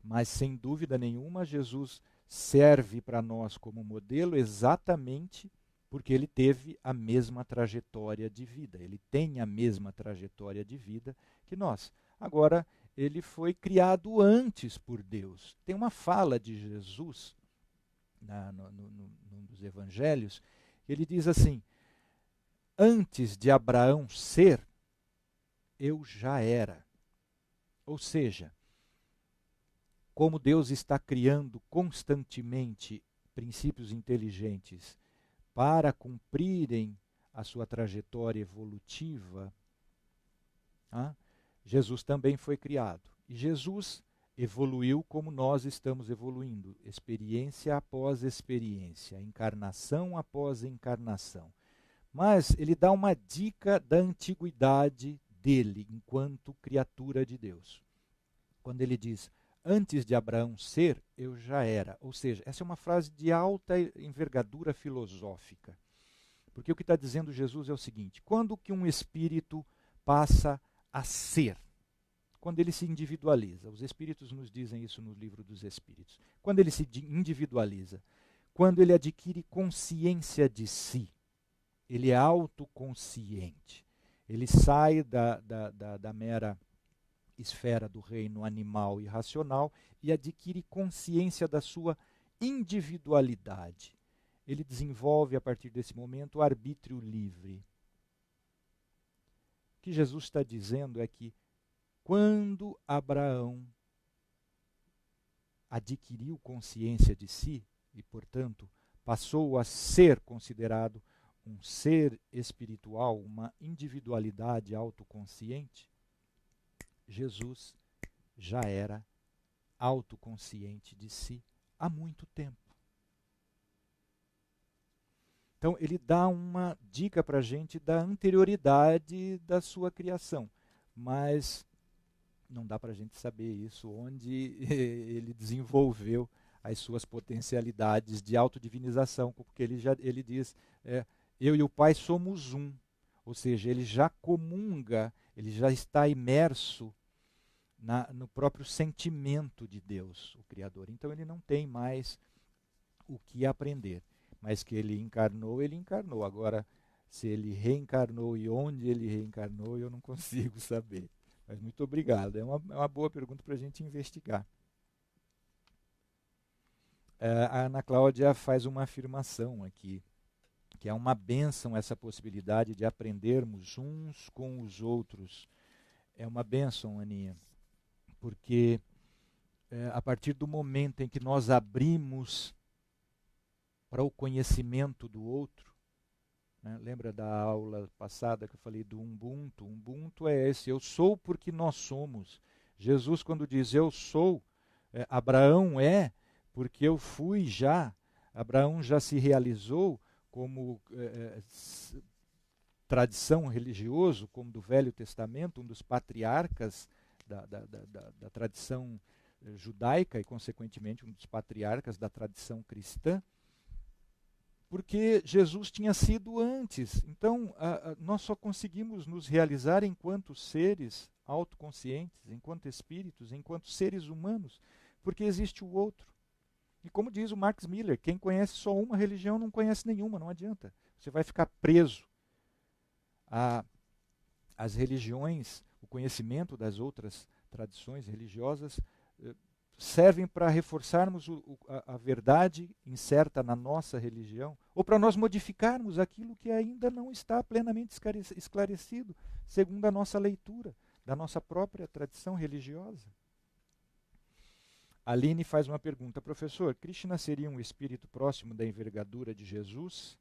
Mas, sem dúvida nenhuma, Jesus serve para nós como modelo exatamente porque ele teve a mesma trajetória de vida. Ele tem a mesma trajetória de vida que nós. Agora, ele foi criado antes por Deus. Tem uma fala de Jesus num dos evangelhos, ele diz assim: antes de Abraão ser, eu já era. Ou seja, como Deus está criando constantemente princípios inteligentes para cumprirem a sua trajetória evolutiva, Jesus também foi criado. E Jesus evoluiu como nós estamos evoluindo, experiência após experiência, encarnação após encarnação. Mas ele dá uma dica da antiguidade dele enquanto criatura de Deus. Quando ele diz, antes de Abraão ser, eu já era. Ou seja, essa é uma frase de alta envergadura filosófica. Porque o que está dizendo Jesus é o seguinte, quando que um espírito passa a ser? Quando ele se individualiza. Os espíritos nos dizem isso no livro dos Espíritos. Quando ele se individualiza, quando ele adquire consciência de si, ele é autoconsciente. Ele sai da mera esfera do reino animal e racional e adquire consciência da sua individualidade. Ele desenvolve, a partir desse momento, o arbítrio livre. O que Jesus está dizendo é que quando Abraão adquiriu consciência de si e, portanto, passou a ser considerado um ser espiritual, uma individualidade autoconsciente, Jesus já era autoconsciente de si há muito tempo. Então, ele dá uma dica para a gente da anterioridade da sua criação, mas não dá para a gente saber isso, onde ele desenvolveu as suas potencialidades de autodivinização, porque ele diz, eu e o Pai somos um, ou seja, ele já comunga, ele já está imerso no próprio sentimento de Deus, o Criador. Então ele não tem mais o que aprender, mas que ele encarnou. Agora, se ele reencarnou e onde ele reencarnou, eu não consigo saber. Mas muito obrigado. É uma boa pergunta para a gente investigar. A Ana Cláudia faz uma afirmação aqui, que é uma bênção essa possibilidade de aprendermos uns com os outros. É uma bênção, Aninha, porque a partir do momento em que nós abrimos para o conhecimento do outro, né? Lembra da aula passada que eu falei do Ubuntu? Ubuntu é esse, eu sou porque nós somos. Jesus, quando diz eu sou, Abraão é porque eu fui já. Abraão já se realizou como tradição religioso, como do Velho Testamento, um dos patriarcas da tradição judaica e, consequentemente, um dos patriarcas da tradição cristã, porque Jesus tinha sido antes. Então, nós só conseguimos nos realizar enquanto seres autoconscientes, enquanto espíritos, enquanto seres humanos, porque existe o outro. E como diz o Max Miller, quem conhece só uma religião não conhece nenhuma, não adianta. Você vai ficar preso às religiões, o conhecimento das outras tradições religiosas servem para reforçarmos a verdade incerta na nossa religião, ou para nós modificarmos aquilo que ainda não está plenamente esclarecido, segundo a nossa leitura da nossa própria tradição religiosa. Aline faz uma pergunta, professor, Krishna seria um espírito próximo da envergadura de Jesus?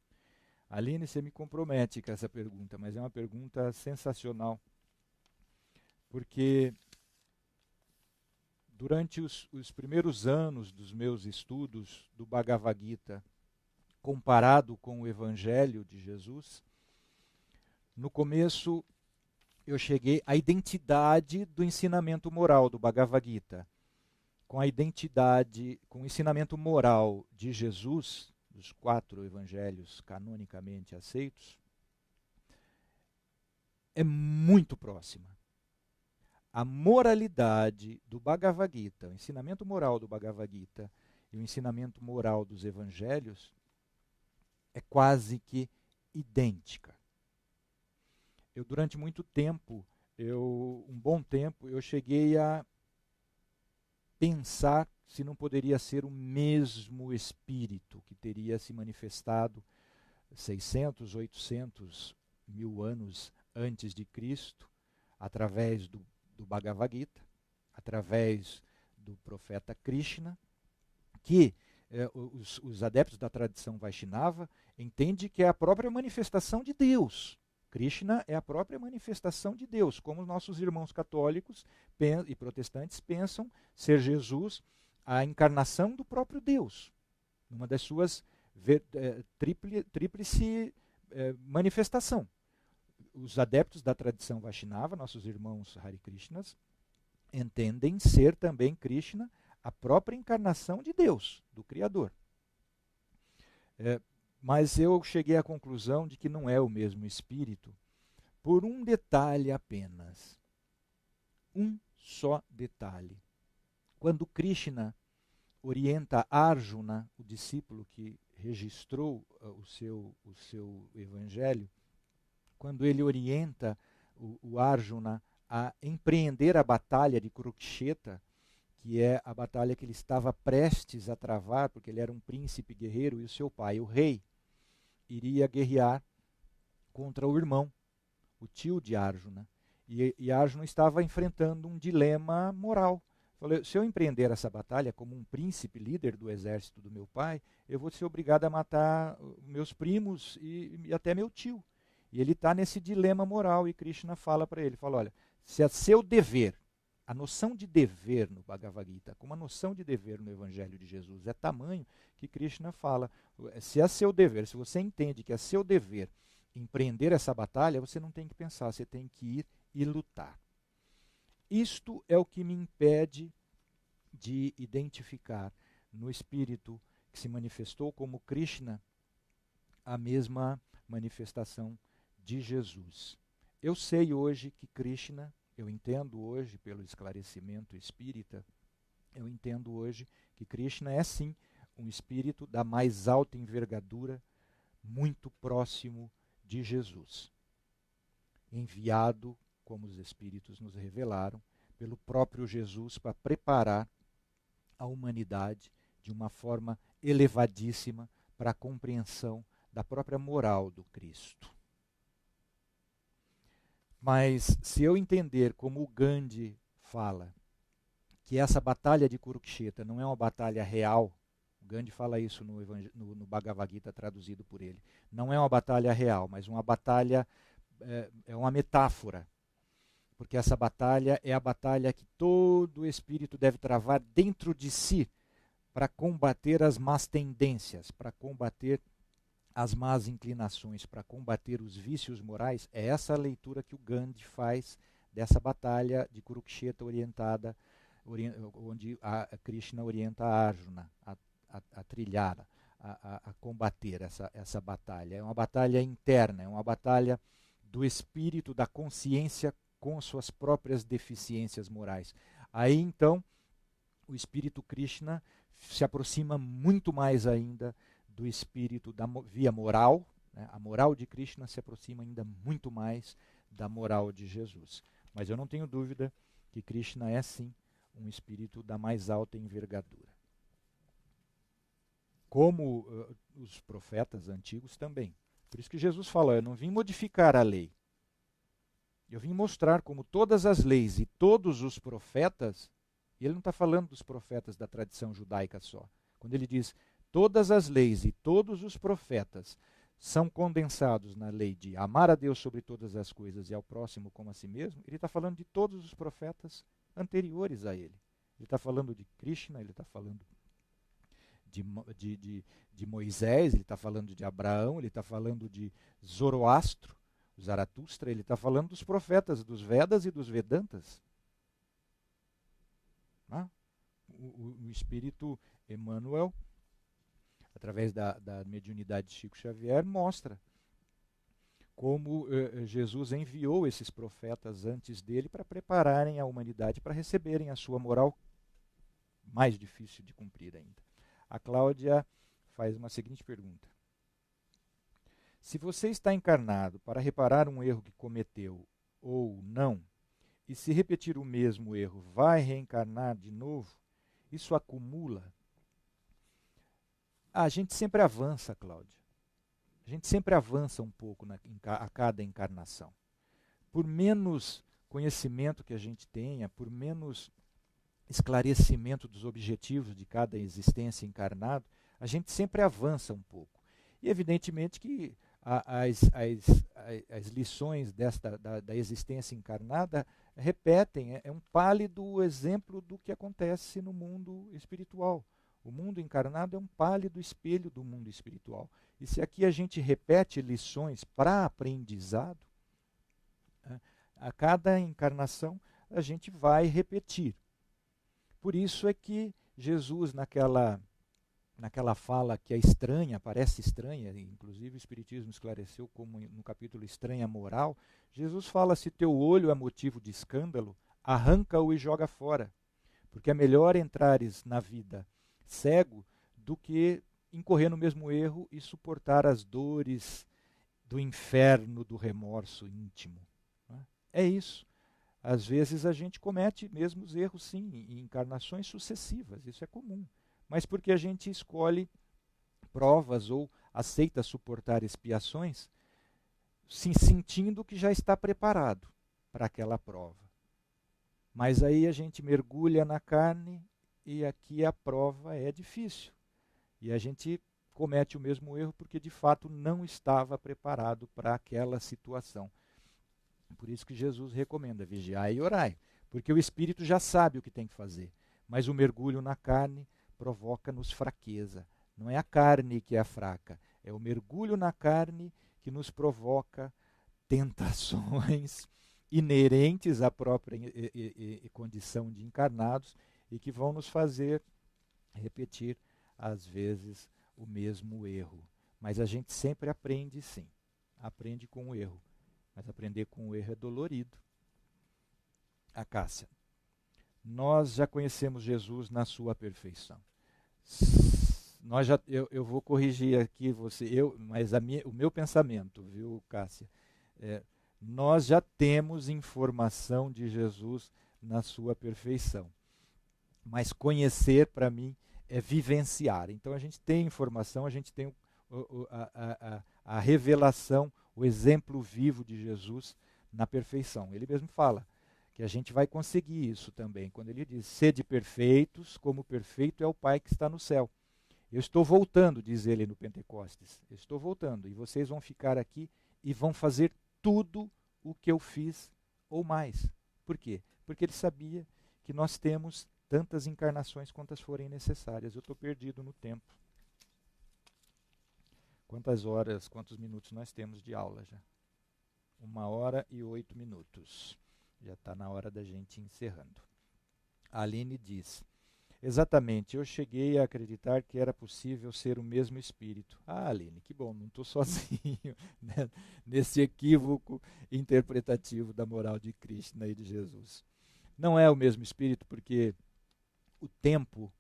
Aline, você me compromete com essa pergunta, mas é uma pergunta sensacional, porque durante os primeiros anos dos meus estudos do Bhagavad Gita, comparado com o Evangelho de Jesus, no começo eu cheguei à identidade do ensinamento moral do Bhagavad Gita, com a identidade, com o ensinamento moral de Jesus, dos 4 evangelhos canonicamente aceitos, é muito próxima. A moralidade do Bhagavad Gita, o ensinamento moral do Bhagavad Gita e o ensinamento moral dos evangelhos é quase que idêntica. Eu, durante muito tempo, um bom tempo, eu cheguei a pensar se não poderia ser o mesmo espírito que teria se manifestado 600, 800 mil anos antes de Cristo, através do Bhagavad Gita, através do profeta Krishna, que os adeptos da tradição Vaishnava entendem que é a própria manifestação de Deus. Krishna é a própria manifestação de Deus, como nossos irmãos católicos e protestantes pensam ser Jesus a encarnação do próprio Deus, uma das suas tríplice manifestação. Os adeptos da tradição Vaishnava, nossos irmãos Hare Krishnas, entendem ser também Krishna a própria encarnação de Deus, do Criador. Mas eu cheguei à conclusão de que não é o mesmo espírito por um detalhe apenas. Um só detalhe. Quando Krishna orienta Arjuna, o discípulo que registrou o seu evangelho, quando ele orienta o Arjuna a empreender a batalha de Kurukshetra, que é a batalha que ele estava prestes a travar, porque ele era um príncipe guerreiro e o seu pai, o rei, iria guerrear contra o irmão, o tio de Arjuna. E Arjuna estava enfrentando um dilema moral. Falei, se eu empreender essa batalha como um príncipe líder do exército do meu pai, eu vou ser obrigado a matar meus primos e até meu tio. E ele está nesse dilema moral e Krishna fala para ele, fala, olha, se é seu dever, a noção de dever no Bhagavad Gita, como a noção de dever no Evangelho de Jesus é tamanho que Krishna fala, se é seu dever, se você entende que é seu dever empreender essa batalha, você não tem que pensar, você tem que ir e lutar. Isto é o que me impede de identificar no espírito que se manifestou como Krishna a mesma manifestação de Jesus. Eu sei hoje que Krishna, eu entendo hoje pelo esclarecimento espírita, eu entendo hoje que Krishna é sim um espírito da mais alta envergadura, muito próximo de Jesus, enviado, como os espíritos nos revelaram, pelo próprio Jesus para preparar a humanidade de uma forma elevadíssima para a compreensão da própria moral do Cristo. Mas se eu entender como o Gandhi fala, que essa batalha de Kurukshetra não é uma batalha real, o Gandhi fala isso no Bhagavad Gita traduzido por ele, não é uma batalha real, mas uma batalha, é uma metáfora, porque essa batalha é a batalha que todo espírito deve travar dentro de si para combater as más tendências, para combater as más inclinações, para combater os vícios morais. É essa a leitura que o Gandhi faz dessa batalha de Kurukshetra onde a Krishna orienta a Arjuna a trilhar, a combater essa batalha. É uma batalha interna, é uma batalha do espírito, da consciência com suas próprias deficiências morais. Aí então o espírito Krishna se aproxima muito mais ainda do espírito da via moral, né? A moral de Krishna se aproxima ainda muito mais da moral de Jesus. Mas eu não tenho dúvida que Krishna é sim um espírito da mais alta envergadura. Como os profetas antigos também. Por isso que Jesus fala, eu não vim modificar a lei. Eu vim mostrar como todas as leis e todos os profetas, e ele não está falando dos profetas da tradição judaica só. Quando ele diz todas as leis e todos os profetas são condensados na lei de amar a Deus sobre todas as coisas e ao próximo como a si mesmo, ele está falando de todos os profetas anteriores a ele. Ele está falando de Krishna, ele está falando de Moisés, ele está falando de Abraão, ele está falando de Zoroastro, Zaratustra, ele está falando dos profetas, dos Vedas e dos Vedantas. O espírito Emmanuel, através da mediunidade de Chico Xavier, mostra como Jesus enviou esses profetas antes dele para prepararem a humanidade para receberem a sua moral mais difícil de cumprir ainda. A Cláudia faz uma seguinte pergunta. Se você está encarnado para reparar um erro que cometeu ou não, e se repetir o mesmo erro, vai reencarnar de novo? Isso acumula? A gente sempre avança, Cláudia. A gente sempre avança um pouco a cada encarnação. Por menos conhecimento que a gente tenha, por menos esclarecimento dos objetivos de cada existência encarnada, a gente sempre avança um pouco. E evidentemente que as lições da existência encarnada repetem, é um pálido exemplo do que acontece no mundo espiritual. O mundo encarnado é um pálido espelho do mundo espiritual. E se aqui a gente repete lições para aprendizado, a cada encarnação a gente vai repetir. Por isso é que Jesus, naquela fala que é estranha, parece estranha, inclusive o Espiritismo esclareceu como no capítulo Estranha Moral, Jesus fala: se teu olho é motivo de escândalo, arranca-o e joga fora, porque é melhor entrares na vida cego do que incorrer no mesmo erro e suportar as dores do inferno do remorso íntimo. É isso. Às vezes a gente comete mesmos erros, sim, em encarnações sucessivas, isso é comum. Mas porque a gente escolhe provas ou aceita suportar expiações, se sentindo que já está preparado para aquela prova. Mas aí a gente mergulha na carne e aqui a prova é difícil. E a gente comete o mesmo erro porque de fato não estava preparado para aquela situação. Por isso que Jesus recomenda: vigiai e orai, porque o espírito já sabe o que tem que fazer, mas o mergulho na carne provoca-nos fraqueza. Não é a carne que é fraca, é o mergulho na carne que nos provoca tentações inerentes à própria condição de encarnados e que vão nos fazer repetir, às vezes, o mesmo erro. Mas a gente sempre aprende, sim. Aprende com o erro. Mas aprender com o erro é dolorido. A Cássia: nós já conhecemos Jesus na sua perfeição. Eu vou corrigir aqui você, mas o meu pensamento, viu, Cássia? Nós já temos informação de Jesus na sua perfeição. Mas conhecer, para mim, é vivenciar. Então a gente tem informação, a gente tem a revelação, o exemplo vivo de Jesus na perfeição. Ele mesmo fala que a gente vai conseguir isso também, quando ele diz: sede perfeitos, como perfeito é o Pai que está no céu. Eu estou voltando, diz ele no Pentecostes. Eu estou voltando e vocês vão ficar aqui e vão fazer tudo o que eu fiz ou mais. Por quê? Porque ele sabia que nós temos tantas encarnações quantas forem necessárias. Eu estou perdido no tempo. Quantas horas, quantos minutos nós temos de aula já? 1h08. Já está na hora da gente ir encerrando. A Aline diz: exatamente, eu cheguei a acreditar que era possível ser o mesmo espírito. Ah, Aline, que bom, não estou sozinho né, nesse equívoco interpretativo da moral de Krishna e de Jesus. Não é o mesmo espírito porque o tempo,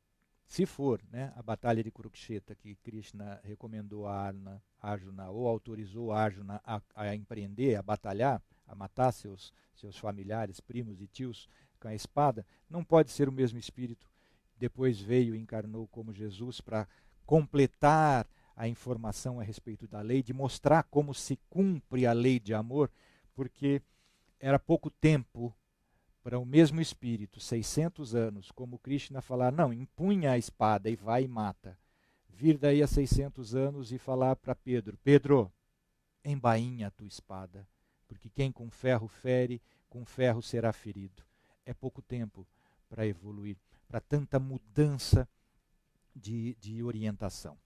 se for, né, a batalha de Kurukshetra que Krishna recomendou a Arjuna ou autorizou a Arjuna a empreender, a batalhar, a matar seus familiares, primos e tios com a espada, não pode ser o mesmo espírito. Depois veio e encarnou como Jesus para completar a informação a respeito da lei, de mostrar como se cumpre a lei de amor, porque era pouco tempo para o mesmo espírito, 600 anos, como Krishna falar: não, empunha a espada e vai e mata. Vir daí a 600 anos e falar para Pedro: Pedro, embainha a tua espada, porque quem com ferro fere, com ferro será ferido. É pouco tempo para evoluir, para tanta mudança de orientação.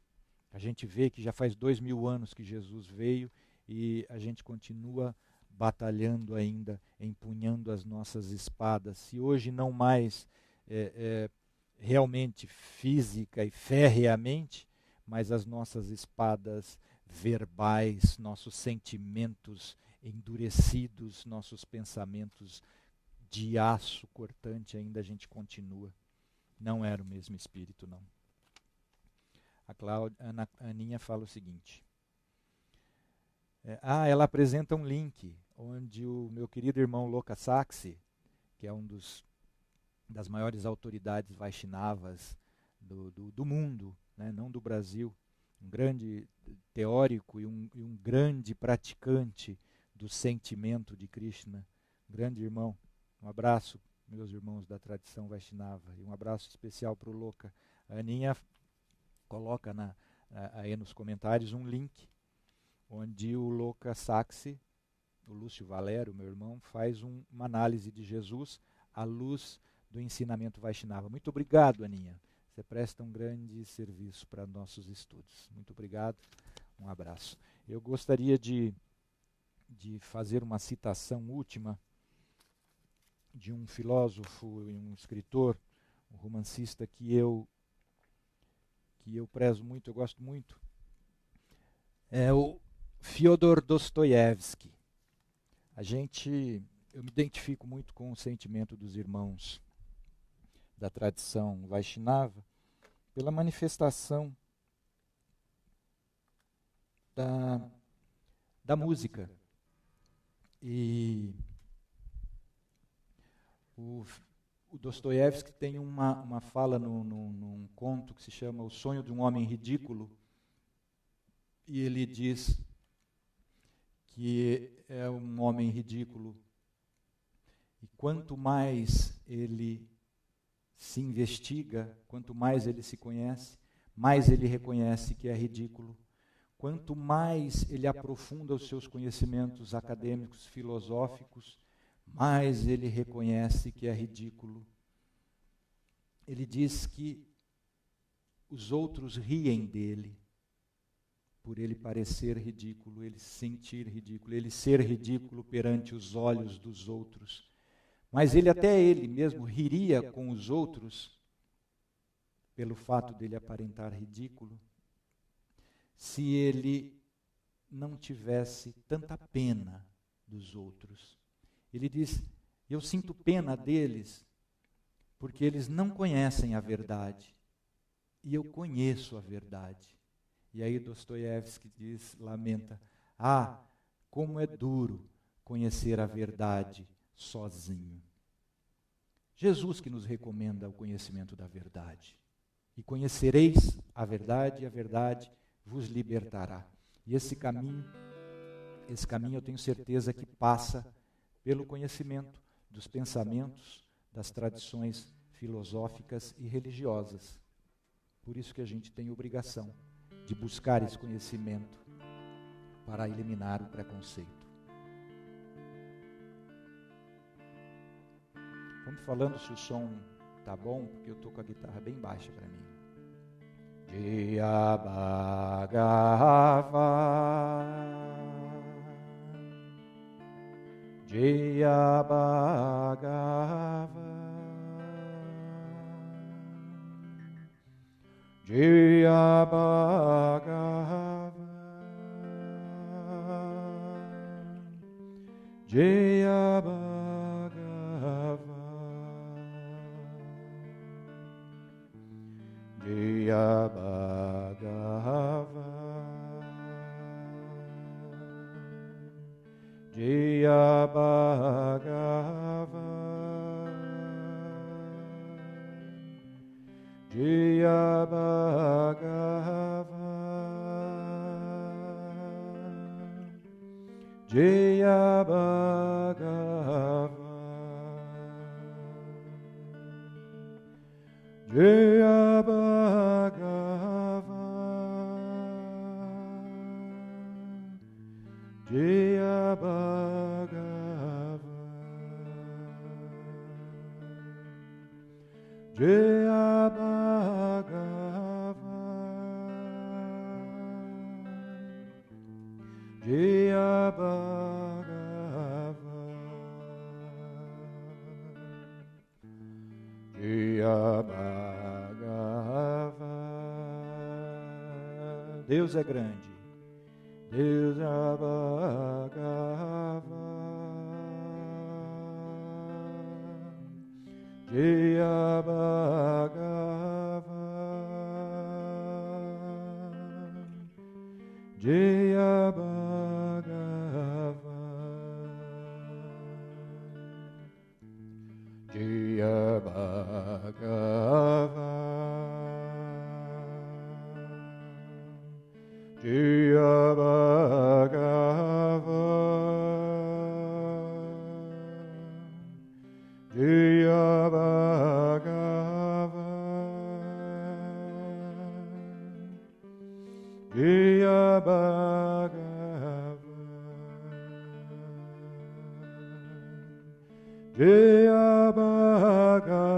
A gente vê que já faz 2000 anos que Jesus veio e a gente continua batalhando ainda, empunhando as nossas espadas. Se hoje não mais realmente física e ferreamente, mas as nossas espadas verbais, nossos sentimentos endurecidos, nossos pensamentos de aço cortante, ainda a gente continua. Não era o mesmo espírito, não. A Aninha fala o seguinte: ela apresenta um link onde o meu querido irmão Lokasaksi, que é das maiores autoridades Vaishnavas do mundo, né, não do Brasil, um grande teórico e um grande praticante do sentimento de Krishna, grande irmão, um abraço meus irmãos da tradição Vaishnava. E um abraço especial para o Loka. A Aninha coloca aí nos comentários um link onde o Loka Saxi, o Lúcio Valério, meu irmão, faz uma análise de Jesus à luz do ensinamento Vaishnava. Muito obrigado, Aninha. Você presta um grande serviço para nossos estudos. Muito obrigado. Um abraço. Eu gostaria de fazer uma citação última de um filósofo e um escritor, um romancista que eu prezo muito, eu gosto muito. É o Fyodor Dostoiévski. Eu me identifico muito com o sentimento dos irmãos da tradição Vaishnava pela manifestação da música. E o Dostoiévski tem uma fala num conto que se chama O Sonho de um Homem Ridículo, e ele diz que é um homem ridículo, e quanto mais ele se investiga, quanto mais ele se conhece, mais ele reconhece que é ridículo. Quanto mais ele aprofunda os seus conhecimentos acadêmicos, filosóficos, mais ele reconhece que é ridículo. Ele diz que os outros riem dele, por ele parecer ridículo, ele se sentir ridículo, ele ser ridículo perante os olhos dos outros. Mas ele mesmo riria com os outros, pelo fato dele aparentar ridículo, se ele não tivesse tanta pena dos outros. Ele diz, eu sinto pena deles, porque eles não conhecem a verdade, e eu conheço a verdade. E aí Dostoiévski lamenta, como é duro conhecer a verdade sozinho. Jesus que nos recomenda o conhecimento da verdade. E conhecereis a verdade, e a verdade vos libertará. E esse caminho eu tenho certeza que passa pelo conhecimento dos pensamentos, das tradições filosóficas e religiosas. Por isso que a gente tem obrigação de buscar esse conhecimento para eliminar o preconceito. Vamos falando se o som tá bom, porque eu estou com a guitarra bem baixa para mim. Jaya Bhagavan, Jaya Bhagavan, Jaya Bhagavan, Jaya Bhagavan, Jaya Bhagavan, Jaya Bhagavan, Jaya Bhagavan, Jaya Bhagavan, Jaya Bhagavan, Jaya Bhagavan, Jaya Bhagavan, Jaya Bhagavan, Jaya Bhagavan. Deus é grande. Deus é Bhagavan. Jaya Bhagavan, Jaya Bhagavan, Jaya Bhagavan, Jaya Bhagavan, Jaya Jaya Bhagavan, Jaya Bhagavan,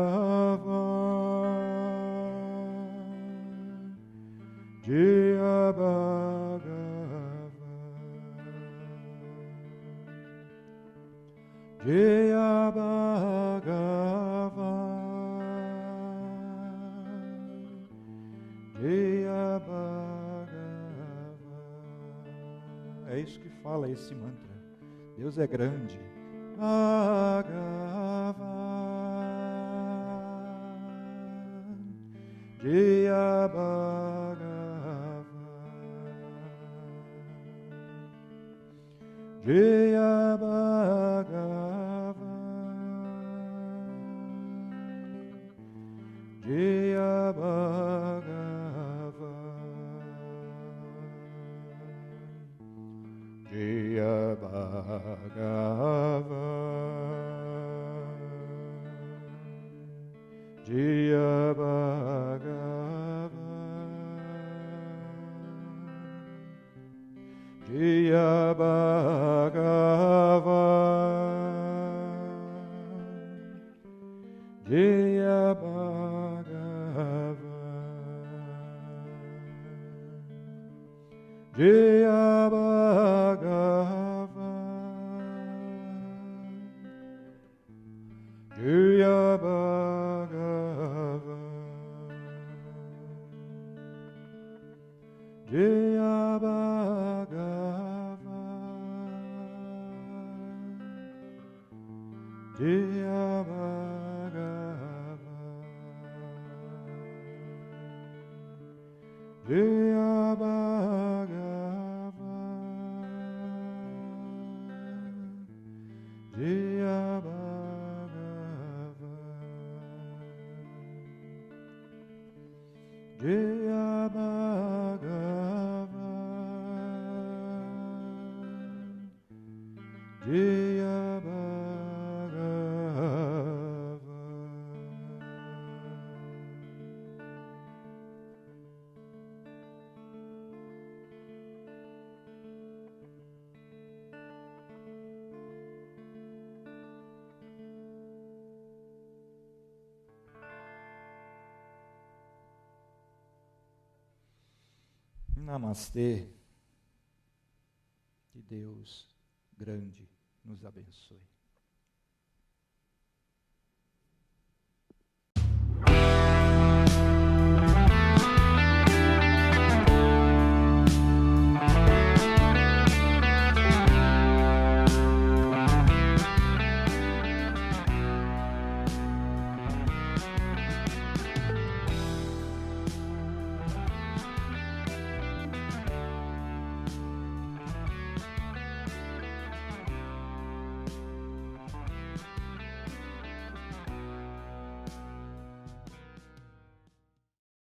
Jaya Bhagavan, Jaya Bhagavan, Jaya Bhagavan. É isso que fala esse mantra. Deus é grande. Bhagavan, Jaya Bhagavan, Jaya Bhagavan, Jaya Bhagavan, Jaya Bhagavan, Jaya Bhagavan, Jaya Bhagavan, Jaya Bhagavan, Jaya Bhagavan, Jaya Bhagavan, Jaya Bhagavan, Jaya Bhagavan, Jaya Bhagavan, Jaya Bhagavan, Jaya Bhagavan, Jaya Namastê. Que Deus grande nos abençoe.